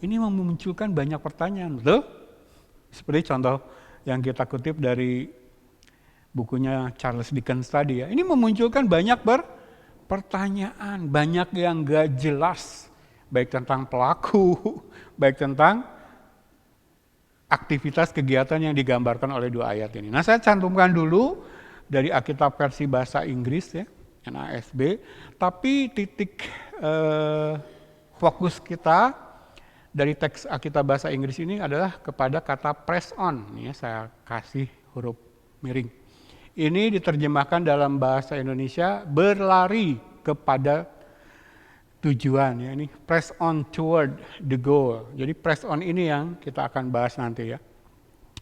ini memunculkan banyak pertanyaan, betul? Seperti contoh yang kita kutip dari bukunya Charles Dickens tadi ya. Ini memunculkan banyak pertanyaan, banyak yang gak jelas. Baik tentang pelaku, baik tentang aktivitas kegiatan yang digambarkan oleh 2 ayat ini. Nah saya cantumkan dulu dari Alkitab versi bahasa Inggris ya, NASB. Tapi titik fokus kita dari teks Alkitab bahasa Inggris ini adalah kepada kata press on. Ini saya kasih huruf miring. Ini diterjemahkan dalam bahasa Indonesia berlari kepada tujuan. Ya. Ini press on toward the goal. Jadi press on ini yang kita akan bahas nanti ya.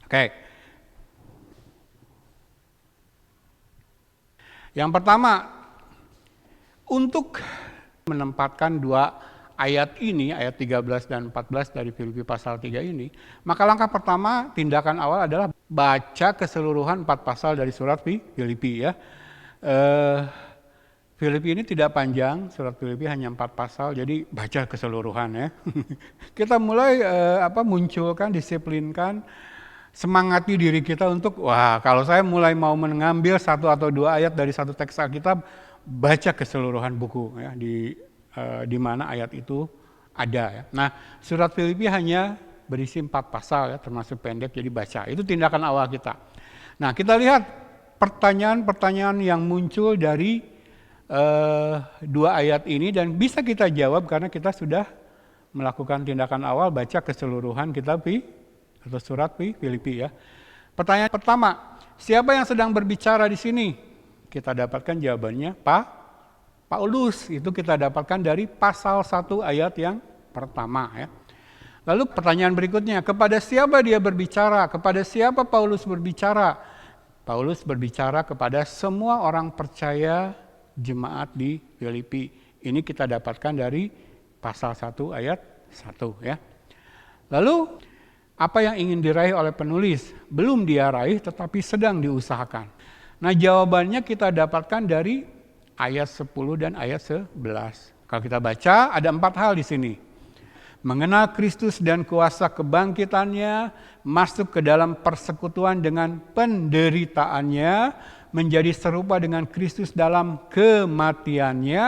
Oke. Yang pertama, untuk menempatkan 2 ayat ini, ayat 13 dan 14 dari Filipi pasal 3 ini, maka langkah pertama, tindakan awal adalah baca keseluruhan 4 pasal dari surat Filipi ya. Filipi ini tidak panjang, surat Filipi hanya 4 pasal, jadi baca keseluruhan ya. Kita mulai munculkan, disiplinkan, semangati diri kita untuk, wah kalau saya mulai mau mengambil 1 atau 2 ayat dari satu teks Alkitab, baca keseluruhan buku ya, di mana ayat itu ada ya. Nah, surat Filipi hanya berisi 4 pasal ya, termasuk pendek, jadi baca. Itu tindakan awal kita. Nah, kita lihat pertanyaan-pertanyaan yang muncul dari 2 ayat ini dan bisa kita jawab karena kita sudah melakukan tindakan awal baca keseluruhan kitab atau surat Filipi ya. Pertanyaan pertama, siapa yang sedang berbicara di sini? Kita dapatkan jawabannya Paulus. Itu kita dapatkan dari pasal 1 ayat yang pertama ya. Lalu pertanyaan berikutnya, kepada siapa dia berbicara? Kepada siapa Paulus berbicara? Paulus berbicara kepada semua orang percaya jemaat di Filipi. Ini kita dapatkan dari pasal 1 ayat 1 ya. Lalu apa yang ingin diraih oleh penulis? Belum dia raih tetapi sedang diusahakan. Nah, jawabannya kita dapatkan dari ayat 10 dan ayat 11. Kalau kita baca ada 4 hal di sini. Mengenal Kristus dan kuasa kebangkitannya, masuk ke dalam persekutuan dengan penderitaannya, menjadi serupa dengan Kristus dalam kematiannya,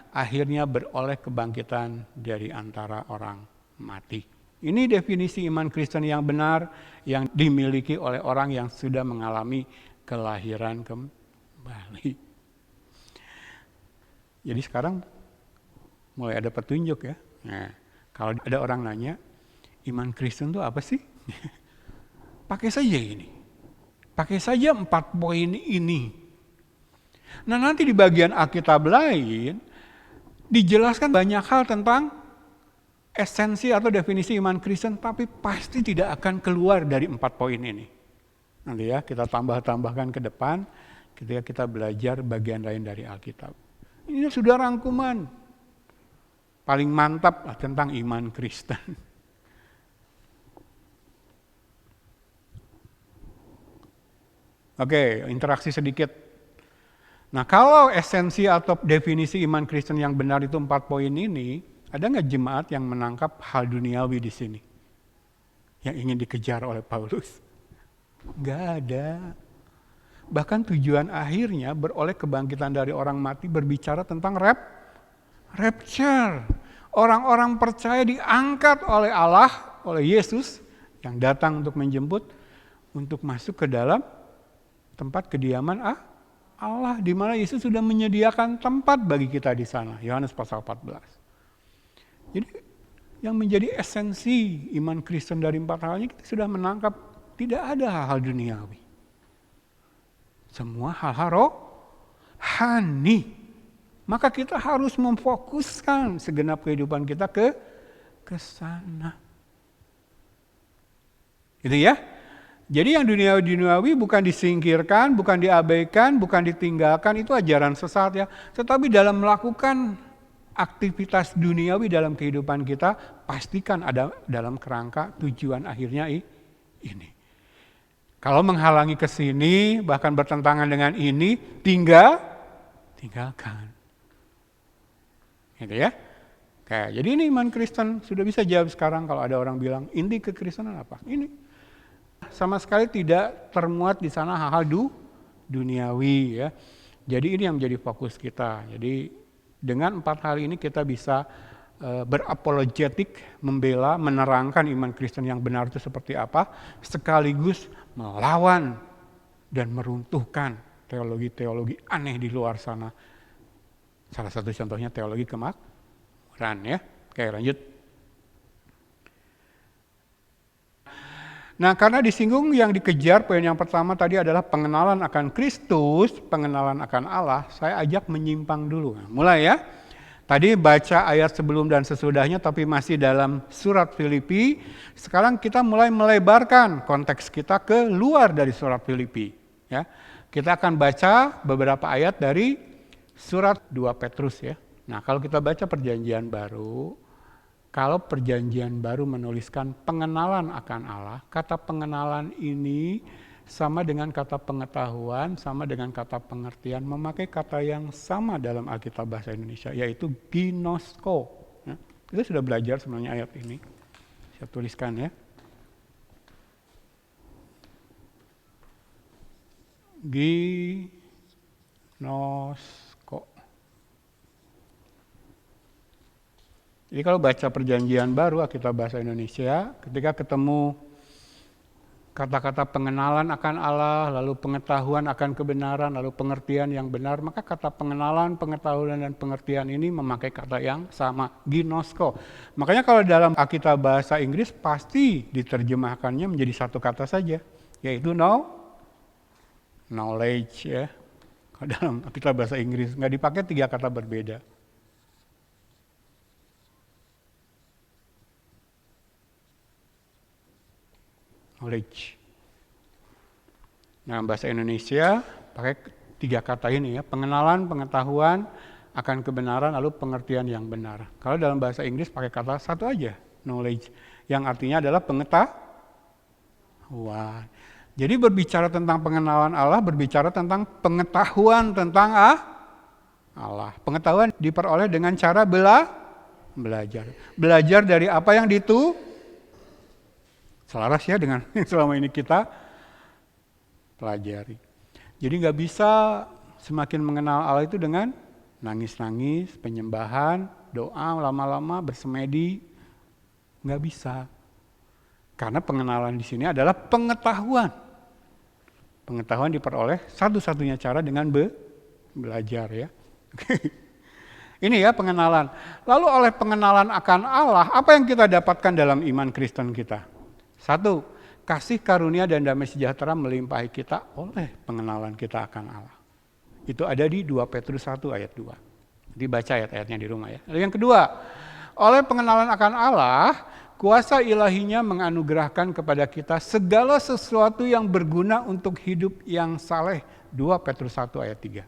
akhirnya beroleh kebangkitan dari antara orang mati. Ini definisi iman Kristen yang benar yang dimiliki oleh orang yang sudah mengalami kelahiran kembali. Jadi sekarang mulai ada petunjuk ya. Nah, kalau ada orang nanya, iman Kristen itu apa sih? Pakai saja ini. Pakai saja 4 poin ini. Nah, nanti di bagian Alkitab lain dijelaskan banyak hal tentang esensi atau definisi iman Kristen, tapi pasti tidak akan keluar dari 4 poin ini. Nanti ya kita tambahkan ke depan ketika kita belajar bagian lain dari Alkitab. Ini sudah rangkuman paling mantap tentang iman Kristen. Oke, interaksi sedikit. Nah, kalau esensi atau definisi iman Kristen yang benar itu 4 poin ini, ada nggak jemaat yang menangkap hal duniawi di sini? Yang ingin dikejar oleh Paulus? Nggak ada. Bahkan tujuan akhirnya beroleh kebangkitan dari orang mati berbicara tentang rapture. Orang-orang percaya diangkat oleh Allah, oleh Yesus yang datang untuk menjemput, untuk masuk ke dalam tempat kediaman Allah, di mana Yesus sudah menyediakan tempat bagi kita di sana. Yohanes pasal 14. Jadi yang menjadi esensi iman Kristen dari 4 hal ini kita sudah menangkap tidak ada hal-hal duniawi. Semua hal-hal rohani. Maka kita harus memfokuskan segenap kehidupan kita ke sana. Gitu ya. Jadi yang duniawi bukan disingkirkan, bukan diabaikan, bukan ditinggalkan, itu ajaran sesat ya. Tetapi dalam melakukan aktivitas duniawi dalam kehidupan kita, pastikan ada dalam kerangka tujuan akhirnya ini. Kalau menghalangi ke sini, bahkan bertentangan dengan ini, tinggalkan. Gitu ya. Oke, jadi ini iman Kristen, sudah bisa jawab sekarang kalau ada orang bilang, inti kekristenan apa? Ini. Sama sekali tidak termuat di sana hal-hal duniawi ya. Jadi ini yang menjadi fokus kita. Jadi dengan 4 hal ini kita bisa berapologetik, membela, menerangkan iman Kristen yang benar itu seperti apa, sekaligus melawan dan meruntuhkan teologi-teologi aneh di luar sana. Salah satu contohnya teologi kemakmuran ya. Oke, lanjut. Nah, karena disinggung yang dikejar, poin yang pertama tadi adalah pengenalan akan Kristus, pengenalan akan Allah, saya ajak menyimpang dulu. Nah, mulai ya. Tadi baca ayat sebelum dan sesudahnya, tapi masih dalam surat Filipi. Sekarang kita mulai melebarkan konteks kita ke luar dari surat Filipi. Ya. Kita akan baca beberapa ayat dari surat 2 Petrus ya. Nah, kalau kita baca perjanjian baru, kalau perjanjian baru menuliskan pengenalan akan Allah, kata pengenalan ini sama dengan kata pengetahuan, sama dengan kata pengertian, memakai kata yang sama dalam Alkitab Bahasa Indonesia, yaitu ginosko. Ya, kita sudah belajar sebenarnya ayat ini. Saya tuliskan ya. Ginosko. Jadi kalau baca Perjanjian Baru, Alkitab Bahasa Indonesia, ketika ketemu kata-kata pengenalan akan Allah, lalu pengetahuan akan kebenaran, lalu pengertian yang benar, maka kata pengenalan, pengetahuan, dan pengertian ini memakai kata yang sama, ginosko. Makanya kalau dalam Alkitab Bahasa Inggris pasti diterjemahkannya menjadi satu kata saja, yaitu knowledge ya. Kalau dalam Alkitab Bahasa Inggris nggak dipakai 3 kata berbeda. Knowledge. Nah, bahasa Indonesia pakai 3 kata ini ya, pengenalan, pengetahuan akan kebenaran, lalu pengertian yang benar. Kalau dalam bahasa Inggris pakai kata satu aja, knowledge, yang artinya adalah pengetahuan. Jadi berbicara tentang pengenalan Allah, berbicara tentang pengetahuan tentang Allah. Pengetahuan diperoleh dengan cara belajar. Belajar dari apa yang selaras ya dengan yang selama ini kita pelajari. Jadi nggak bisa semakin mengenal Allah itu dengan nangis-nangis, penyembahan, doa lama-lama, bersemedi. Nggak bisa. Karena pengenalan di sini adalah pengetahuan. Pengetahuan diperoleh satu-satunya cara dengan belajar ya. Ini ya pengenalan. Lalu oleh pengenalan akan Allah, apa yang kita dapatkan dalam iman Kristen kita? 1, kasih karunia dan damai sejahtera melimpahi kita oleh pengenalan kita akan Allah. Itu ada di 2 Petrus 1 ayat 2. Dibaca ayat-ayatnya di rumah ya. Lalu yang kedua, oleh pengenalan akan Allah, kuasa ilahinya menganugerahkan kepada kita segala sesuatu yang berguna untuk hidup yang saleh. 2 Petrus 1 ayat 3.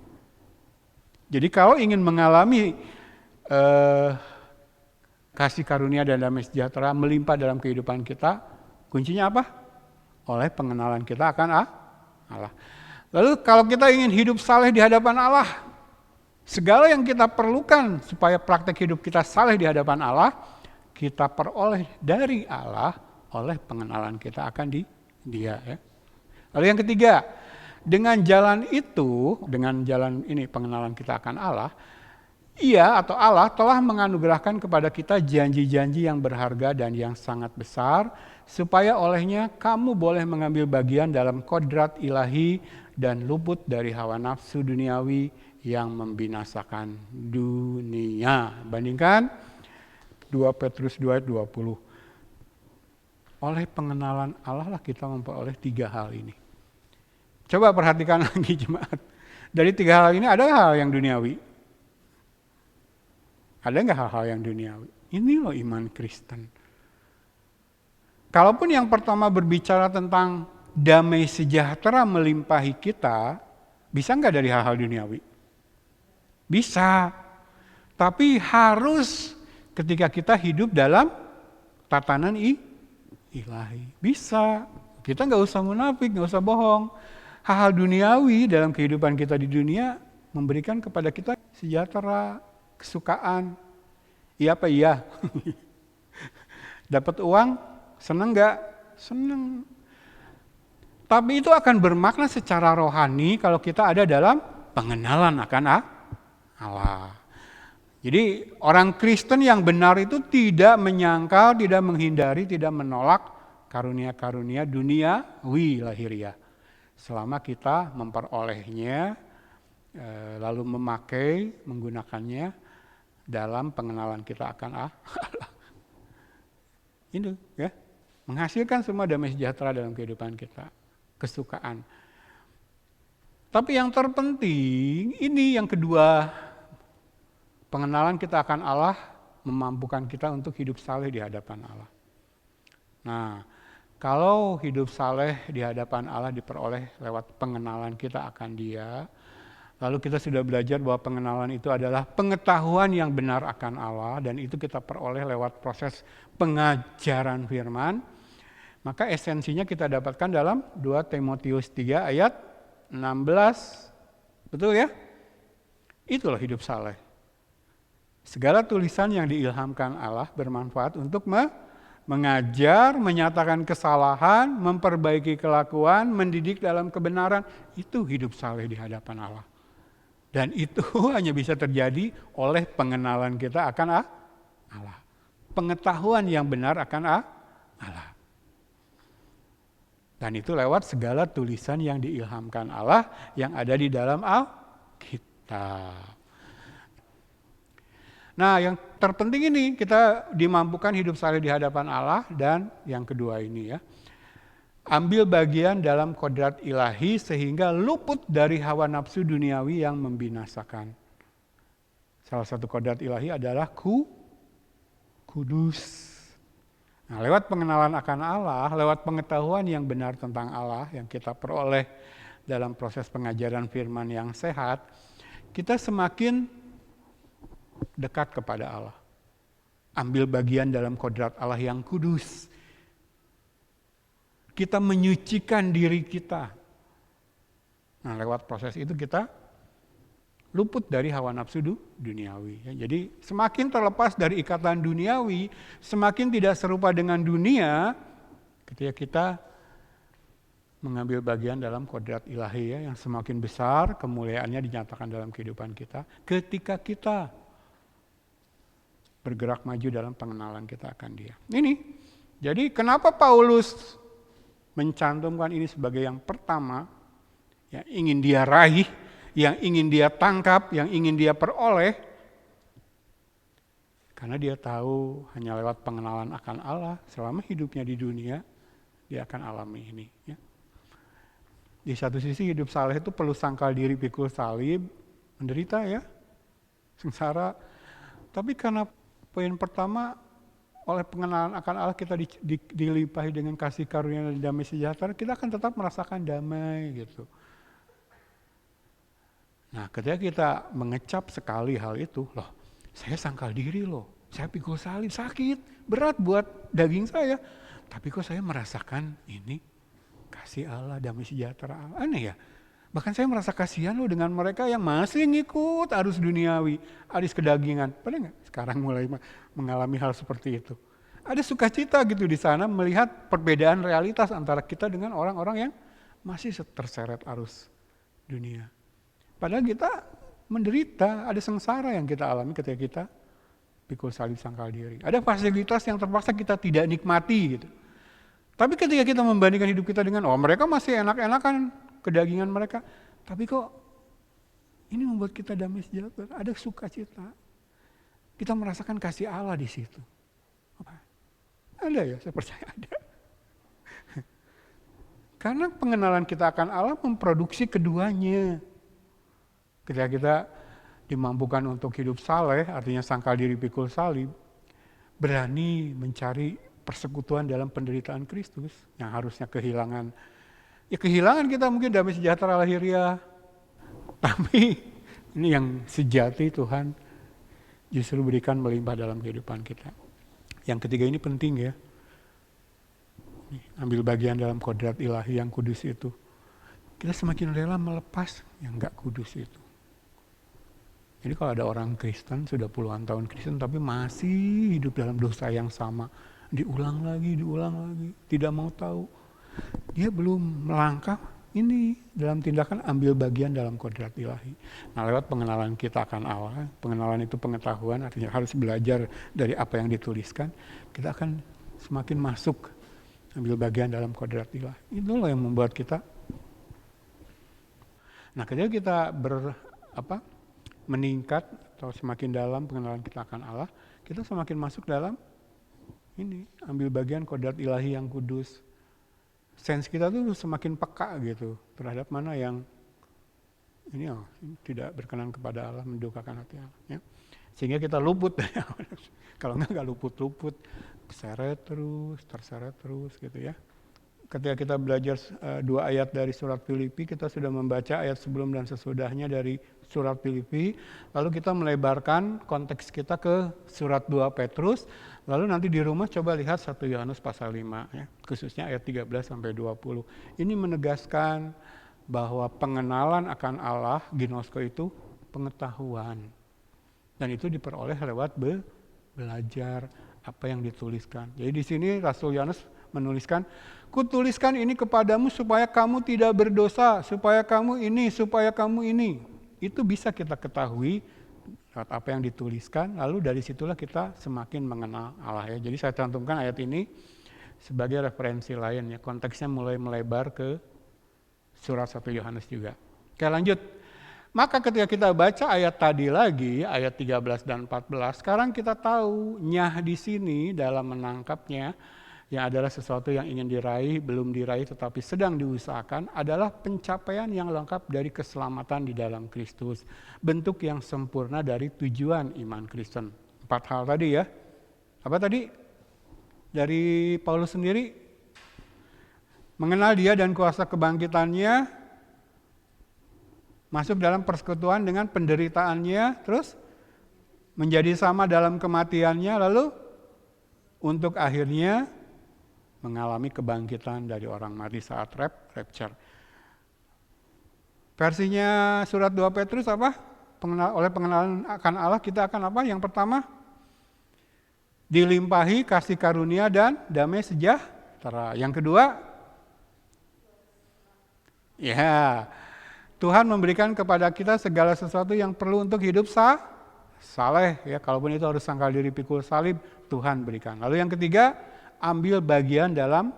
Jadi kalau ingin mengalami kasih karunia dan damai sejahtera melimpah dalam kehidupan kita, kuncinya apa? Oleh pengenalan kita akan Allah. Lalu kalau kita ingin hidup saleh di hadapan Allah, segala yang kita perlukan supaya praktek hidup kita saleh di hadapan Allah, kita peroleh dari Allah oleh pengenalan kita akan Dia. Ya. Lalu yang ketiga, dengan jalan ini pengenalan kita akan Allah, Ia atau Allah telah menganugerahkan kepada kita janji-janji yang berharga dan yang sangat besar, supaya olehnya kamu boleh mengambil bagian dalam kodrat ilahi dan luput dari hawa nafsu duniawi yang membinasakan dunia. Bandingkan 2 Petrus 2 ayat 20. Oleh pengenalan Allah lah kita memperoleh 3 hal ini. Coba perhatikan lagi jemaat. Dari 3 hal ini ada hal yang duniawi? Ada nggak hal-hal yang duniawi? Ini loh iman Kristen. Kalaupun yang pertama berbicara tentang damai sejahtera melimpahi kita, bisa nggak dari hal-hal duniawi? Bisa. Tapi harus ketika kita hidup dalam tatanan ilahi. Bisa. Kita nggak usah munafik, nggak usah bohong. Hal-hal duniawi dalam kehidupan kita di dunia memberikan kepada kita sejahtera, kesukaan. Iya apa iya? Dapat uang, senang nggak? Senang. Tapi itu akan bermakna secara rohani kalau kita ada dalam pengenalan akan Allah. Jadi orang Kristen yang benar itu tidak menyangkal, tidak menghindari, tidak menolak karunia-karunia duniawi lahiriah. Selama kita memperolehnya, lalu memakai, menggunakannya dalam pengenalan kita akan Allah. Ini ya, menghasilkan semua damai sejahtera dalam kehidupan kita, kesukaan. Tapi yang terpenting, ini yang kedua, pengenalan kita akan Allah memampukan kita untuk hidup saleh di hadapan Allah. Nah, kalau hidup saleh di hadapan Allah diperoleh lewat pengenalan kita akan Dia, lalu kita sudah belajar bahwa pengenalan itu adalah pengetahuan yang benar akan Allah, dan itu kita peroleh lewat proses pengajaran firman, maka esensinya kita dapatkan dalam 2 Timotius 3 ayat 16. Betul ya? Itulah hidup saleh. Segala tulisan yang diilhamkan Allah bermanfaat untuk mengajar, menyatakan kesalahan, memperbaiki kelakuan, mendidik dalam kebenaran. Itu hidup saleh di hadapan Allah. Dan itu hanya bisa terjadi oleh pengenalan kita akan Allah. pengetahuan yang benar akan Allah. Dan itu lewat segala tulisan yang diilhamkan Allah yang ada di dalam Alkitab. Nah, yang terpenting ini kita dimampukan hidup saleh di hadapan Allah, dan yang kedua ini ya, ambil bagian dalam kodrat ilahi sehingga luput dari hawa nafsu duniawi yang membinasakan. Salah satu kodrat ilahi adalah kudus. Nah, lewat pengenalan akan Allah, lewat pengetahuan yang benar tentang Allah yang kita peroleh dalam proses pengajaran firman yang sehat, kita semakin dekat kepada Allah. Ambil bagian dalam kodrat Allah yang kudus. Kita menyucikan diri kita. Nah, lewat proses itu kita luput dari hawa nafsu duniawi. Jadi semakin terlepas dari ikatan duniawi, semakin tidak serupa dengan dunia ketika kita mengambil bagian dalam kodrat ilahi ya, yang semakin besar kemuliaannya dinyatakan dalam kehidupan kita ketika kita bergerak maju dalam pengenalan kita akan Dia. Ini, jadi kenapa Paulus mencantumkan ini sebagai yang pertama, yang ingin dia raih, yang ingin dia tangkap, yang ingin dia peroleh, karena dia tahu hanya lewat pengenalan akan Allah selama hidupnya di dunia, dia akan alami ini. Ya. Di satu sisi hidup saleh itu perlu sangkal diri, pikul salib, menderita ya, sengsara. Tapi karena poin pertama, oleh pengenalan akan Allah kita dilimpahi dengan kasih karunia dan damai sejahtera, kita akan tetap merasakan damai gitu. Nah, ketika kita mengecap sekali hal itu, loh, saya sangkal diri loh, saya pikul salib, sakit, berat buat daging saya, tapi kok saya merasakan ini kasih Allah, damai sejahtera Allah, aneh ya. Bahkan saya merasa kasihan loh dengan mereka yang masih ngikut arus duniawi, arus kedagingan. Pernah nggak sekarang mulai mengalami hal seperti itu? Ada sukacita gitu di sana melihat perbedaan realitas antara kita dengan orang-orang yang masih terseret arus dunia. Padahal kita menderita, ada sengsara yang kita alami ketika kita pikul salib sangkal diri. Ada fasilitas yang terpaksa kita tidak nikmati gitu. Tapi ketika kita membandingkan hidup kita dengan, mereka masih enak-enakan kedagingan mereka. Tapi kok ini membuat kita damai sejahtera, ada sukacita. Kita merasakan kasih Allah di situ. Ada ya, saya percaya ada. Karena pengenalan kita akan Allah memproduksi keduanya. Ketika kita dimampukan untuk hidup saleh, artinya sangkal diri pikul salib, berani mencari persekutuan dalam penderitaan Kristus yang harusnya kehilangan. Ya kehilangan kita mungkin damai sejahtera lahiriah, tapi ini yang sejati Tuhan justru berikan melimpah dalam kehidupan kita. Yang ketiga ini penting ya, ambil bagian dalam kodrat ilahi yang kudus itu. Kita semakin rela melepas yang gak kudus itu. Jadi kalau ada orang Kristen, sudah puluhan tahun Kristen, tapi masih hidup dalam dosa yang sama, diulang lagi, tidak mau tahu. Dia belum melangkah ini dalam tindakan ambil bagian dalam kodrat ilahi. Nah, lewat pengenalan kita akan Allah, pengenalan itu pengetahuan, artinya harus belajar dari apa yang dituliskan, kita akan semakin masuk ambil bagian dalam kodrat ilahi. Itulah yang membuat kita. Nah, ketika kita meningkat atau semakin dalam pengenalan kita akan Allah, kita semakin masuk dalam ini, ambil bagian kodrat ilahi yang kudus. Sense kita tuh semakin peka gitu terhadap mana yang ini tidak berkenan kepada Allah, mendukakan hati Allah. Ya. Sehingga kita luput dari kalau nggak luput, terseret terus gitu ya. Ketika kita belajar 2 ayat dari surat Filipi, kita sudah membaca ayat sebelum dan sesudahnya dari surat Filipi, lalu kita melebarkan konteks kita ke surat 2 Petrus, lalu nanti di rumah coba lihat 1 Yohanes pasal 5, ya, khususnya ayat 13-20. Ini menegaskan bahwa pengenalan akan Allah, ginosko itu pengetahuan. Dan itu diperoleh lewat belajar apa yang dituliskan. Jadi di sini Rasul Yohanes menuliskan, kutuliskan ini kepadamu supaya kamu tidak berdosa, supaya kamu ini. Itu bisa kita ketahui lewat apa yang dituliskan, lalu dari situlah kita semakin mengenal Allah ya. Jadi saya cantumkan ayat ini sebagai referensi lain ya, konteksnya mulai melebar ke surat 1 Yohanes juga. Oke, lanjut. Maka ketika kita baca ayat tadi lagi, ayat 13 dan 14, sekarang kita tahu nyah di sini dalam menangkapnya, yang adalah sesuatu yang ingin diraih, belum diraih tetapi sedang diusahakan, adalah pencapaian yang lengkap dari keselamatan di dalam Kristus. Bentuk yang sempurna dari tujuan iman Kristen. 4 hal tadi ya. Apa tadi? Dari Paulus sendiri, mengenal dia dan kuasa kebangkitannya, masuk dalam persekutuan dengan penderitaannya, terus menjadi sama dalam kematiannya, lalu untuk akhirnya mengalami kebangkitan dari orang mati saat rapture. Versinya surat 2 Petrus apa? Oleh pengenalan akan Allah kita akan apa? Yang pertama, dilimpahi kasih karunia dan damai sejahtera. Yang kedua, ya, Tuhan memberikan kepada kita segala sesuatu yang perlu untuk hidup saleh ya, kalaupun itu harus sangkal diri pikul salib, Tuhan berikan. Lalu yang ketiga, ambil bagian dalam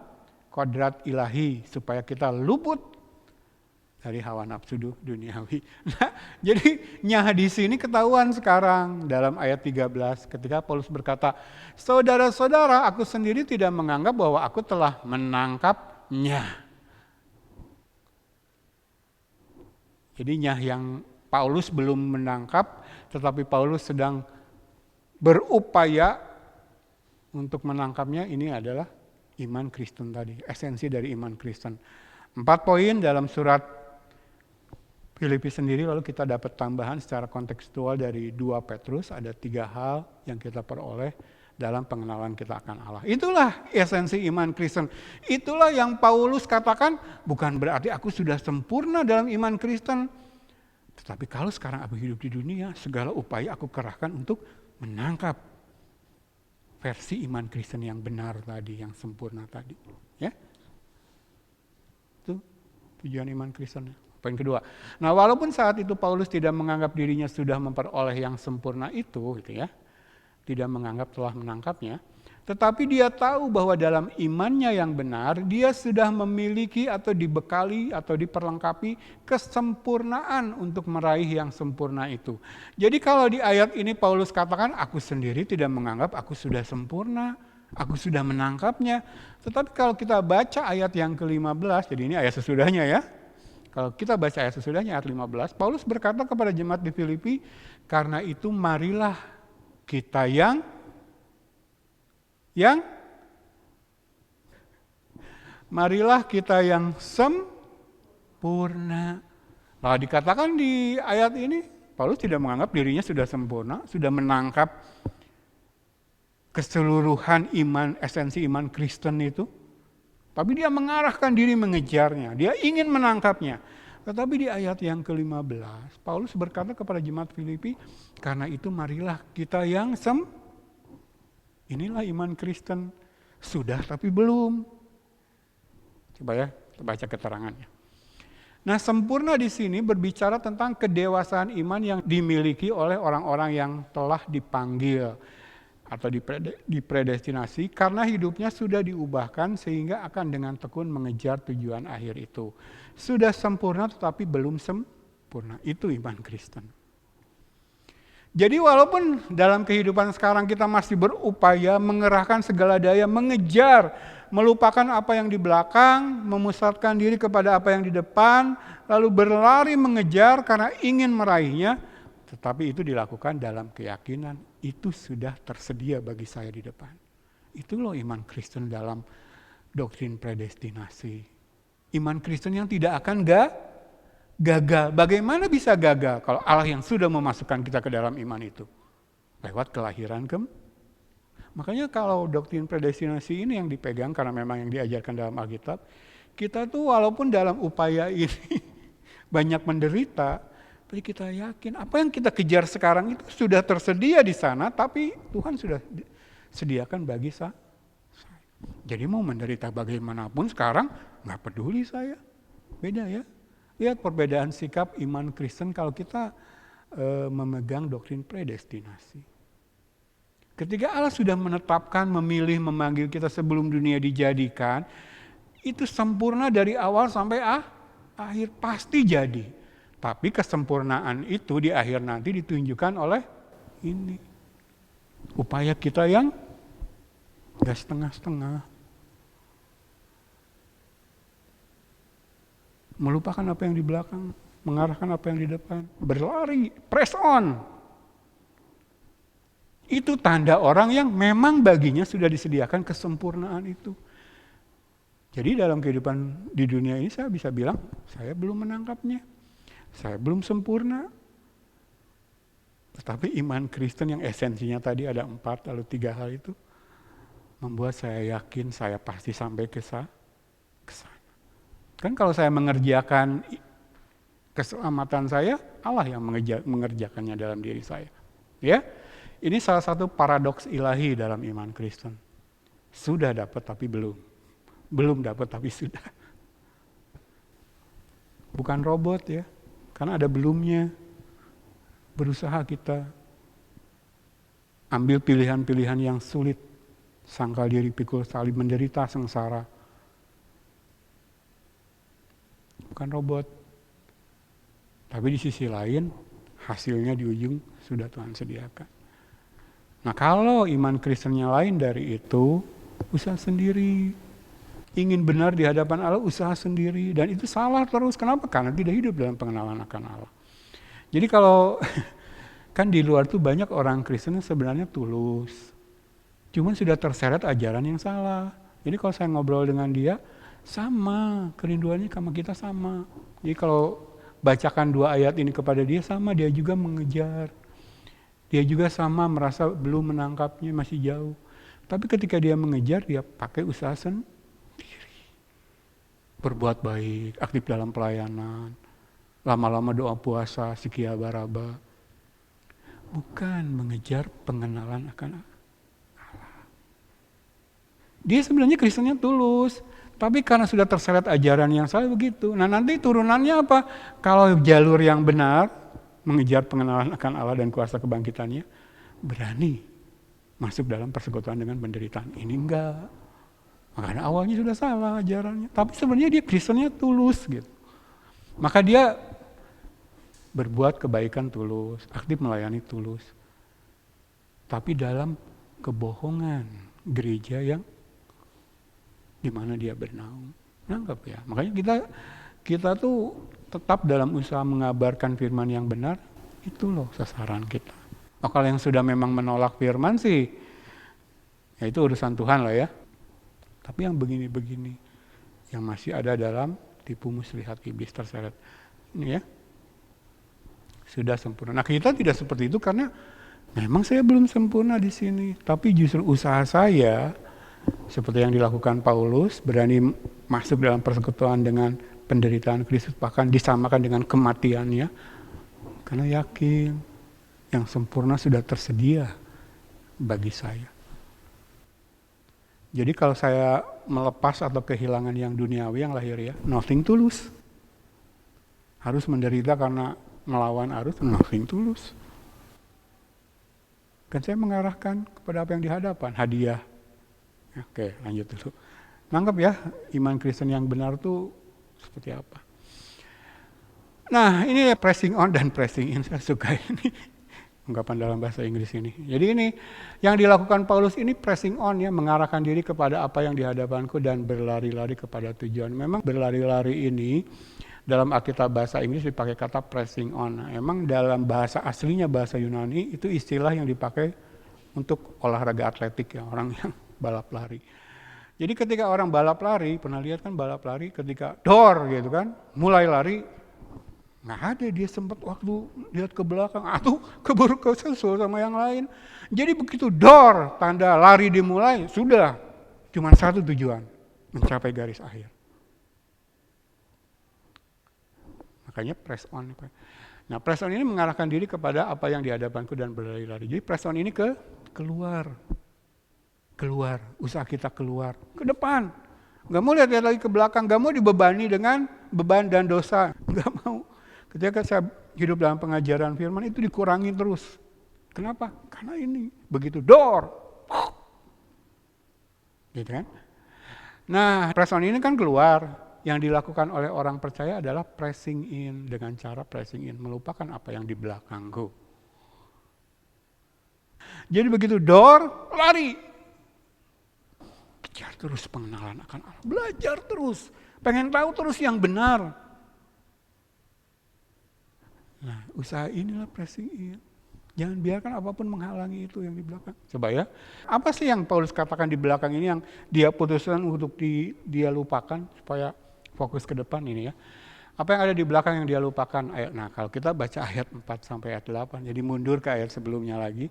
kodrat ilahi supaya kita luput dari hawa nafsu duniawi. Nah, jadi nyah di sini ketahuan sekarang dalam ayat 13 ketika Paulus berkata, "Saudara-saudara, aku sendiri tidak menganggap bahwa aku telah menangkapnya." Jadi nyah yang Paulus belum menangkap, tetapi Paulus sedang berupaya untuk menangkapnya, ini adalah iman Kristen tadi, esensi dari iman Kristen. 4 poin dalam surat Filipi sendiri, lalu kita dapat tambahan secara kontekstual dari 2 Petrus, ada 3 hal yang kita peroleh dalam pengenalan kita akan Allah. Itulah esensi iman Kristen. Itulah yang Paulus katakan, bukan berarti aku sudah sempurna dalam iman Kristen. Tetapi kalau sekarang aku hidup di dunia, segala upaya aku kerahkan untuk menangkap versi iman Kristen yang benar tadi, yang sempurna tadi. Ya, itu tujuan iman Kristen. Poin kedua. Nah, walaupun saat itu Paulus tidak menganggap dirinya sudah memperoleh yang sempurna itu, gitu ya, tidak menganggap telah menangkapnya, tetapi dia tahu bahwa dalam imannya yang benar, dia sudah memiliki atau dibekali atau diperlengkapi kesempurnaan untuk meraih yang sempurna itu. Jadi kalau di ayat ini Paulus katakan, aku sendiri tidak menganggap aku sudah sempurna, aku sudah menangkapnya. Tetapi kalau kita baca ayat yang ke-15, jadi ini ayat sesudahnya ya. Kalau kita baca ayat sesudahnya, ayat 15, Paulus berkata kepada jemaat di Filipi, karena itu marilah kita marilah kita yang sempurna. Nah, dikatakan di ayat ini, Paulus tidak menganggap dirinya sudah sempurna, sudah menangkap keseluruhan iman, esensi iman Kristen itu. Tapi dia mengarahkan diri mengejarnya, dia ingin menangkapnya. Tetapi di ayat yang ke-15, Paulus berkata kepada jemaat Filipi, karena itu marilah kita yang inilah iman Kristen. Sudah tapi belum. Coba ya, kita baca keterangannya. Nah, sempurna di sini berbicara tentang kedewasaan iman yang dimiliki oleh orang-orang yang telah dipanggil atau dipredestinasi karena hidupnya sudah diubahkan sehingga akan dengan tekun mengejar tujuan akhir itu. Sudah sempurna tetapi belum sempurna. Itu iman Kristen. Jadi walaupun dalam kehidupan sekarang kita masih berupaya mengerahkan segala daya, mengejar, melupakan apa yang di belakang, memusatkan diri kepada apa yang di depan, lalu berlari mengejar karena ingin meraihnya, tetapi itu dilakukan dalam keyakinan, itu sudah tersedia bagi saya di depan. Itu loh iman Kristen dalam doktrin predestinasi. Iman Kristen yang tidak akan gagal. Bagaimana bisa gagal kalau Allah yang sudah memasukkan kita ke dalam iman itu? Lewat kelahiran Makanya kalau doktrin predestinasi ini yang dipegang karena memang yang diajarkan dalam Alkitab, kita tuh walaupun dalam upaya ini banyak menderita, tapi kita yakin apa yang kita kejar sekarang itu sudah tersedia di sana, tapi Tuhan sudah sediakan bagi saya. Jadi mau menderita bagaimanapun sekarang nggak peduli saya. Beda ya. Lihat perbedaan sikap iman Kristen kalau kita memegang doktrin predestinasi. Ketika Allah sudah menetapkan, memilih, memanggil kita sebelum dunia dijadikan, itu sempurna dari awal sampai akhir, pasti jadi. Tapi kesempurnaan itu di akhir nanti ditunjukkan oleh ini. Upaya kita yang gak setengah-setengah. Melupakan apa yang di belakang, mengarahkan apa yang di depan. Berlari, press on. Itu tanda orang yang memang baginya sudah disediakan kesempurnaan itu. Jadi dalam kehidupan di dunia ini saya bisa bilang, saya belum menangkapnya. Saya belum sempurna. Tetapi iman Kristen yang esensinya tadi ada 4 lalu 3 hal itu, membuat saya yakin saya pasti sampai ke sana. Kan kalau saya mengerjakan keselamatan saya, Allah yang mengerjakannya dalam diri saya. Ya, ini salah satu paradoks ilahi dalam iman Kristen. Sudah dapat tapi belum. Belum dapat tapi sudah. Bukan robot ya, karena ada belumnya. Berusaha kita ambil pilihan-pilihan yang sulit. Sangkal diri, pikul salib, menderita, sengsara. Bukan robot. Tapi di sisi lain, hasilnya di ujung sudah Tuhan sediakan. Nah kalau iman Kristennya lain dari itu, usaha sendiri. Ingin benar di hadapan Allah, usaha sendiri. Dan itu salah terus. Kenapa? Karena tidak hidup dalam pengenalan akan Allah. Jadi kalau, kan di luar tuh banyak orang Kristen yang sebenarnya tulus. Cuman sudah terseret ajaran yang salah. Jadi kalau saya ngobrol dengan dia, sama, kerinduannya sama kita sama. Jadi kalau bacakan 2 ayat ini kepada dia, sama, dia juga mengejar. Dia juga sama merasa belum menangkapnya, masih jauh. Tapi ketika dia mengejar, dia pakai usaha sendiri. Berbuat baik, aktif dalam pelayanan, lama-lama doa puasa, sikia baraba. Bukan mengejar pengenalan akan Allah. Dia sebenarnya Kristennya tulus, tapi karena sudah terseret ajaran yang salah begitu. Nah nanti turunannya apa? Kalau jalur yang benar, mengejar pengenalan akan Allah dan kuasa kebangkitannya, berani masuk dalam persekutuan dengan penderitaan. Ini enggak. Makanya awalnya sudah salah ajarannya. Tapi sebenarnya dia Kristennya tulus gitu. Maka dia berbuat kebaikan tulus, aktif melayani tulus. Tapi dalam kebohongan gereja yang di mana dia bernaung. Nangkep ya. Makanya kita tuh tetap dalam usaha mengabarkan firman yang benar, itu loh sasaran kita. Nah, kalau yang sudah memang menolak firman sih, ya itu urusan Tuhan lah ya. Tapi yang begini-begini, yang masih ada dalam tipu muslihat iblis terseret, ini ya, sudah sempurna. Nah kita tidak seperti itu karena memang saya belum sempurna di sini. Tapi justru usaha saya, seperti yang dilakukan Paulus, berani masuk dalam persekutuan dengan penderitaan Kristus, bahkan disamakan dengan kematiannya, karena yakin yang sempurna sudah tersedia bagi saya. Jadi kalau saya melepas atau kehilangan yang duniawi, yang lahir ya, nothing tulus. Harus menderita karena melawan arus, nothing tulus. Kan saya mengarahkan kepada apa yang di hadapan, hadiah. Oke, lanjut dulu. Nangkep ya, iman Kristen yang benar tuh seperti apa. Nah, ini pressing on dan pressing in, saya suka ini ungkapan dalam bahasa Inggris ini. Jadi ini yang dilakukan Paulus ini pressing on ya, mengarahkan diri kepada apa yang di hadapanku dan berlari-lari kepada tujuan. Memang berlari-lari ini dalam Alkitab bahasa Inggris dipakai kata pressing on. Nah, emang dalam bahasa aslinya bahasa Yunani itu istilah yang dipakai untuk olahraga atletik ya, orang yang balap lari. Jadi ketika orang balap lari, pernah lihat kan balap lari ketika dor gitu kan, mulai lari, nggak ada dia sempat waktu lihat ke belakang, atau keburu kesusul sama yang lain. Jadi begitu dor, tanda lari dimulai, sudah cuma satu tujuan, mencapai garis akhir. Makanya press on. Nah press on ini mengarahkan diri kepada apa yang di hadapanku dan berlari-lari. Jadi press on ini keluar, usaha kita keluar, ke depan. Gak mau lihat lagi ke belakang, gak mau dibebani dengan beban dan dosa, gak mau. Ketika saya hidup dalam pengajaran firman itu dikurangi terus. Kenapa? Karena ini begitu door. Gitu kan? Nah, press on ini kan keluar. Yang dilakukan oleh orang percaya adalah pressing in, dengan cara pressing in, melupakan apa yang di belakangku. Jadi begitu door, lari. Kejar terus pengenalan akan Allah. Belajar terus. Pengen tahu terus yang benar. Nah, usaha inilah pressing in. Jangan biarkan apapun menghalangi itu yang di belakang. Coba ya. Apa sih yang Paulus katakan di belakang ini yang dia putuskan untuk dia lupakan supaya fokus ke depan ini ya. Apa yang ada di belakang yang dia lupakan? Nah, kalau kita baca ayat 4 sampai ayat 8, jadi mundur ke ayat sebelumnya lagi.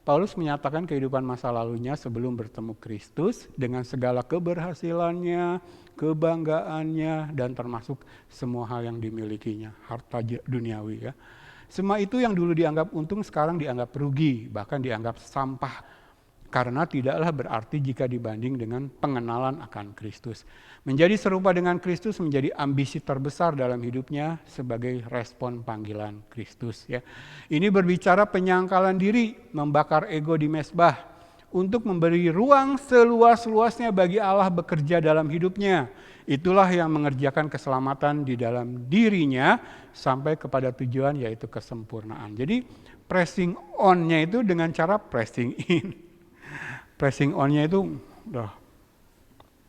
Paulus menyatakan kehidupan masa lalunya sebelum bertemu Kristus dengan segala keberhasilannya, kebanggaannya, dan termasuk semua hal yang dimilikinya, harta duniawi ya. Semua itu yang dulu dianggap untung sekarang dianggap rugi, bahkan dianggap sampah. Karena tidaklah berarti jika dibanding dengan pengenalan akan Kristus. Menjadi serupa dengan Kristus menjadi ambisi terbesar dalam hidupnya sebagai respon panggilan Kristus. Ya. Ini berbicara penyangkalan diri, membakar ego di mezbah, untuk memberi ruang seluas-luasnya bagi Allah bekerja dalam hidupnya. Itulah yang mengerjakan keselamatan di dalam dirinya sampai kepada tujuan yaitu kesempurnaan. Jadi pressing on-nya itu dengan cara pressing in. Pressing on-nya itu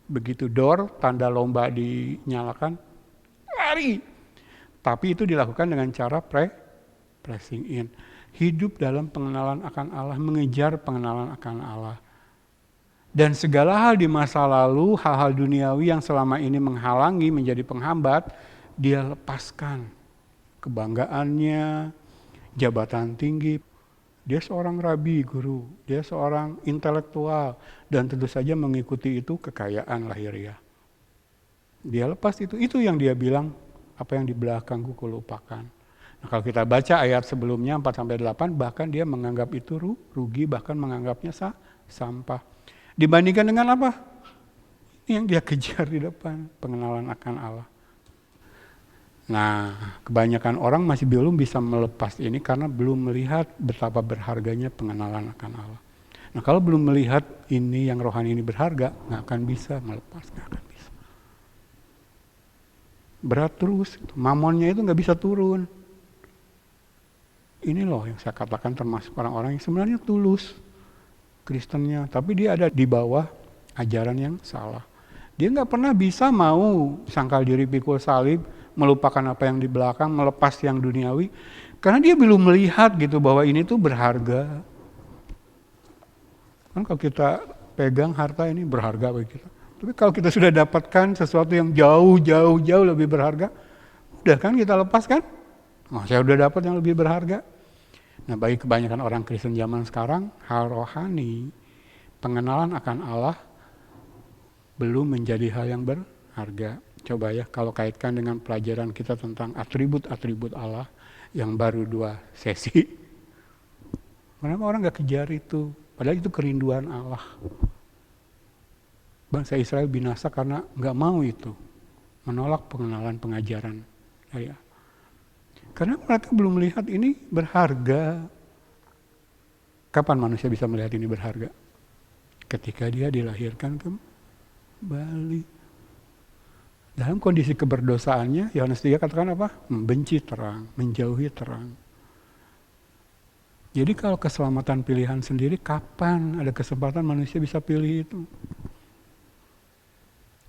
begitu door, tanda lomba dinyalakan, lari. Tapi itu dilakukan dengan cara pressing in. Hidup dalam pengenalan akan Allah, mengejar pengenalan akan Allah. Dan segala hal di masa lalu, hal-hal duniawi yang selama ini menghalangi, menjadi penghambat, dia lepaskan. Kebanggaannya, jabatan tinggi. Dia seorang rabi, guru. Dia seorang intelektual. Dan tentu saja mengikuti itu kekayaan lahiriah. Dia lepas itu. Itu yang dia bilang, apa yang di belakangku kulupakan. Nah, kalau kita baca ayat sebelumnya 4-8, bahkan dia menganggap itu rugi, bahkan menganggapnya sampah. Dibandingkan dengan apa? Yang dia kejar di depan, pengenalan akan Allah. Nah, kebanyakan orang masih belum bisa melepas ini karena belum melihat betapa berharganya pengenalan akan Allah. Nah, kalau belum melihat ini yang rohani ini berharga, nggak akan bisa melepas, nggak akan bisa. Berat terus, mamonnya itu nggak bisa turun. Ini loh yang saya katakan termasuk orang-orang yang sebenarnya tulus Kristennya, tapi dia ada di bawah ajaran yang salah. Dia nggak pernah bisa mau sangkal diri pikul salib, melupakan apa yang di belakang, melepas yang duniawi, karena dia belum melihat gitu bahwa ini tuh berharga. Kan kalau kita pegang harta ini berharga bagi kita. Tapi kalau kita sudah dapatkan sesuatu yang jauh lebih berharga, udah kan kita lepas kan? Oh, saya udah dapat yang lebih berharga. Nah, bagi kebanyakan orang Kristen zaman sekarang, hal rohani, pengenalan akan Allah belum menjadi hal yang berharga. Coba ya, kalau kaitkan dengan pelajaran kita tentang atribut-atribut Allah yang baru 2 sesi. Kenapa orang gak kejar itu? Padahal itu kerinduan Allah. Bangsa Israel binasa karena gak mau itu. Menolak pengenalan pengajaran. Ya. Karena mereka belum melihat ini berharga. Kapan manusia bisa melihat ini berharga? Ketika dia dilahirkan kembali. Dalam kondisi keberdosaannya, Yohanes 3 katakan apa? Membenci terang, menjauhi terang. Jadi kalau keselamatan pilihan sendiri, kapan ada kesempatan manusia bisa pilih itu?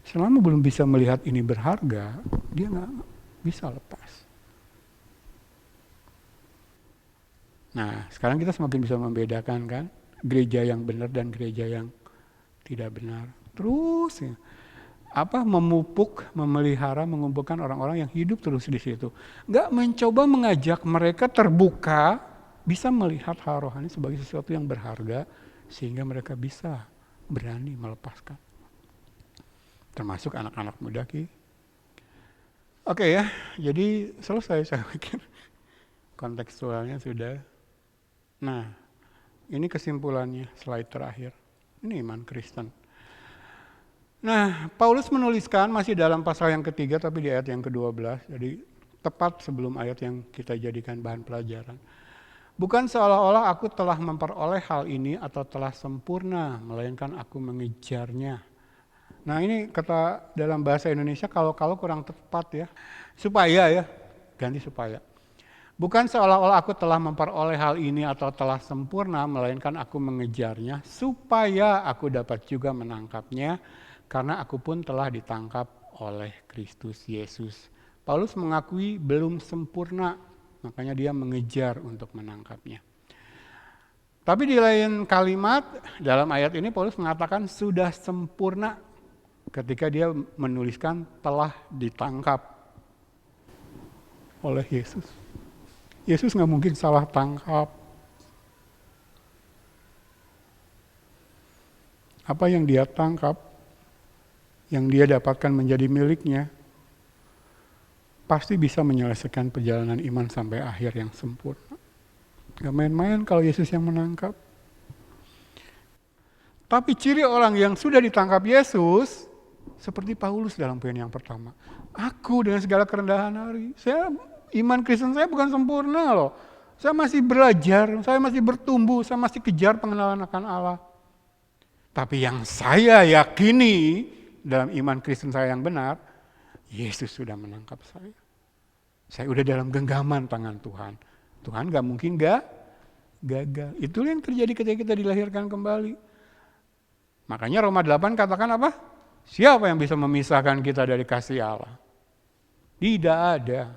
Selama belum bisa melihat ini berharga, dia nggak bisa lepas. Nah, sekarang kita semakin bisa membedakan kan, gereja yang benar dan gereja yang tidak benar. Terus ya. Memupuk, memelihara, mengumpulkan orang-orang yang hidup terus di situ. Nggak mencoba mengajak mereka terbuka, bisa melihat hal rohani sebagai sesuatu yang berharga, sehingga mereka bisa berani melepaskan. Termasuk anak-anak muda ki. Oke ya, jadi selesai saya pikir. Kontekstualnya sudah. Nah, ini kesimpulannya, slide terakhir. Ini iman Kristen. Nah, Paulus menuliskan masih dalam pasal yang ketiga tapi di ayat yang ke-12. Jadi tepat sebelum ayat yang kita jadikan bahan pelajaran. Bukan seolah-olah aku telah memperoleh hal ini atau telah sempurna, melainkan aku mengejarnya. Nah ini kata dalam bahasa Indonesia kalau kurang tepat ya. Supaya ya, ganti supaya. Bukan seolah-olah aku telah memperoleh hal ini atau telah sempurna, melainkan aku mengejarnya supaya aku dapat juga menangkapnya, karena aku pun telah ditangkap oleh Kristus Yesus. Paulus mengakui belum sempurna, makanya dia mengejar untuk menangkapnya. Tapi di lain kalimat, dalam ayat ini Paulus mengatakan sudah sempurna ketika dia menuliskan telah ditangkap oleh Yesus. Yesus nggak mungkin salah tangkap. Apa yang dia tangkap, yang dia dapatkan menjadi miliknya, pasti bisa menyelesaikan perjalanan iman sampai akhir yang sempurna. Gak main-main kalau Yesus yang menangkap. Tapi ciri orang yang sudah ditangkap Yesus, seperti Paulus dalam poin yang pertama. Aku dengan segala kerendahan hati, iman Kristen saya bukan sempurna loh. Saya masih belajar, saya masih bertumbuh, saya masih kejar pengenalan akan Allah. Tapi yang saya yakini dalam iman Kristen saya yang benar, Yesus sudah menangkap saya. Saya udah dalam genggaman tangan Tuhan. Tuhan gak mungkin gagal. Itulah yang terjadi ketika kita dilahirkan kembali. Makanya Roma 8 katakan apa? Siapa yang bisa memisahkan kita dari kasih Allah? Tidak ada.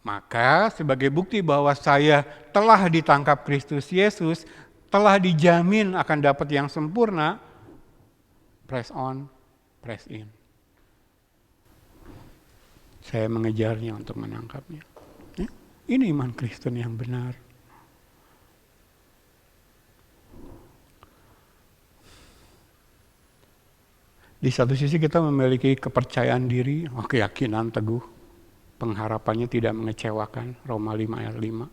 Maka sebagai bukti bahwa saya telah ditangkap Kristus Yesus, telah dijamin akan dapat yang sempurna, press on, press in. Saya mengejarnya untuk menangkapnya. Ya, ini iman Kristen yang benar. Di satu sisi kita memiliki kepercayaan diri, keyakinan teguh, pengharapannya tidak mengecewakan, Roma 5 ayat 5.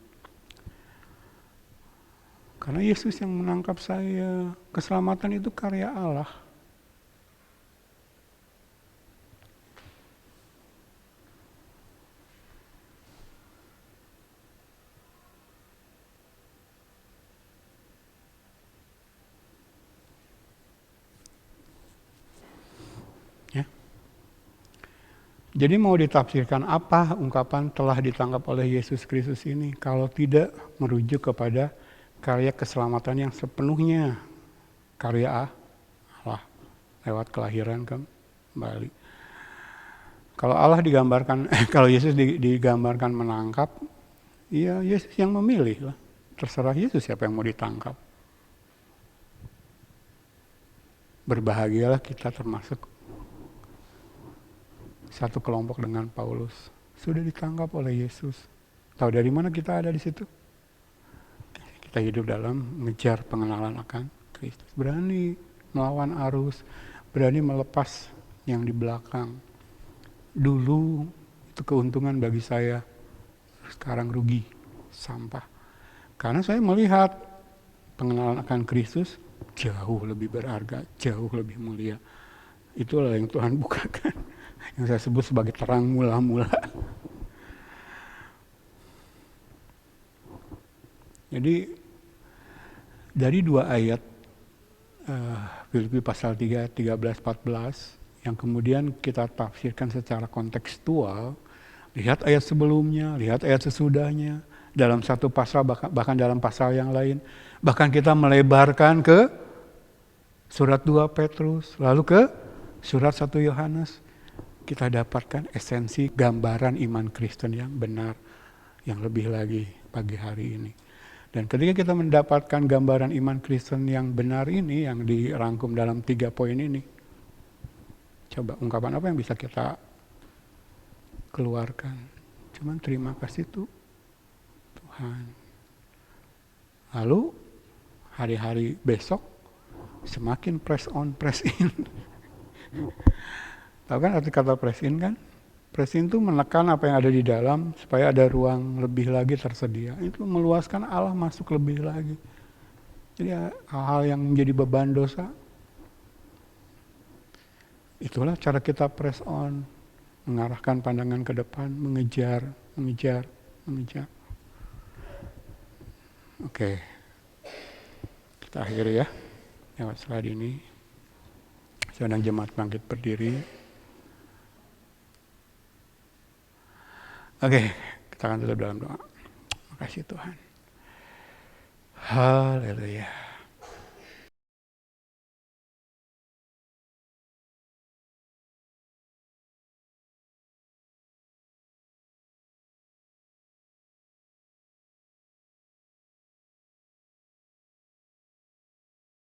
Karena Yesus yang menangkap saya, keselamatan itu karya Allah. Jadi mau ditafsirkan apa ungkapan telah ditangkap oleh Yesus Kristus ini kalau tidak merujuk kepada karya keselamatan yang sepenuhnya karya Allah lewat kelahiran kembali. Kalau Allah digambarkan, kalau Yesus digambarkan menangkap, ya Yesus yang memilih lah. Terserah Yesus siapa yang mau ditangkap. Berbahagialah kita termasuk satu kelompok dengan Paulus. Sudah ditangkap oleh Yesus. Tahu dari mana kita ada di situ? Kita hidup dalam mengejar pengenalan akan Kristus. Berani melawan arus, berani melepas yang di belakang. Dulu itu keuntungan bagi saya, sekarang rugi, sampah. Karena saya melihat pengenalan akan Kristus jauh lebih berharga, jauh lebih mulia. Itulah yang Tuhan bukakan, yang saya sebut sebagai terang mula-mula. Jadi dari dua ayat Filipi pasal 3, 13, 14 yang kemudian kita tafsirkan secara kontekstual, lihat ayat sebelumnya, lihat ayat sesudahnya, dalam satu pasal bahkan dalam pasal yang lain, bahkan kita melebarkan ke surat 2 Petrus, lalu ke surat 1 Yohanes, kita dapatkan esensi gambaran iman Kristen yang benar, yang lebih lagi pagi hari ini. Dan ketika kita mendapatkan gambaran iman Kristen yang benar ini, yang dirangkum dalam 3 poin ini, coba ungkapan apa yang bisa kita keluarkan? Cuman terima kasih Tuhan. Lalu hari-hari besok semakin press on, press in. Tahu kan arti kata press in kan? Press in itu menekan apa yang ada di dalam supaya ada ruang lebih lagi tersedia. Itu meluaskan Allah masuk lebih lagi. Jadi hal-hal yang menjadi beban dosa Itulah cara kita press on, mengarahkan pandangan ke depan, mengejar. Oke, kita akhiri ya. Lewat slide ini. Sedang jemaat bangkit berdiri. Oke, kita akan tutup dalam doa. Makasih Tuhan. Haleluya.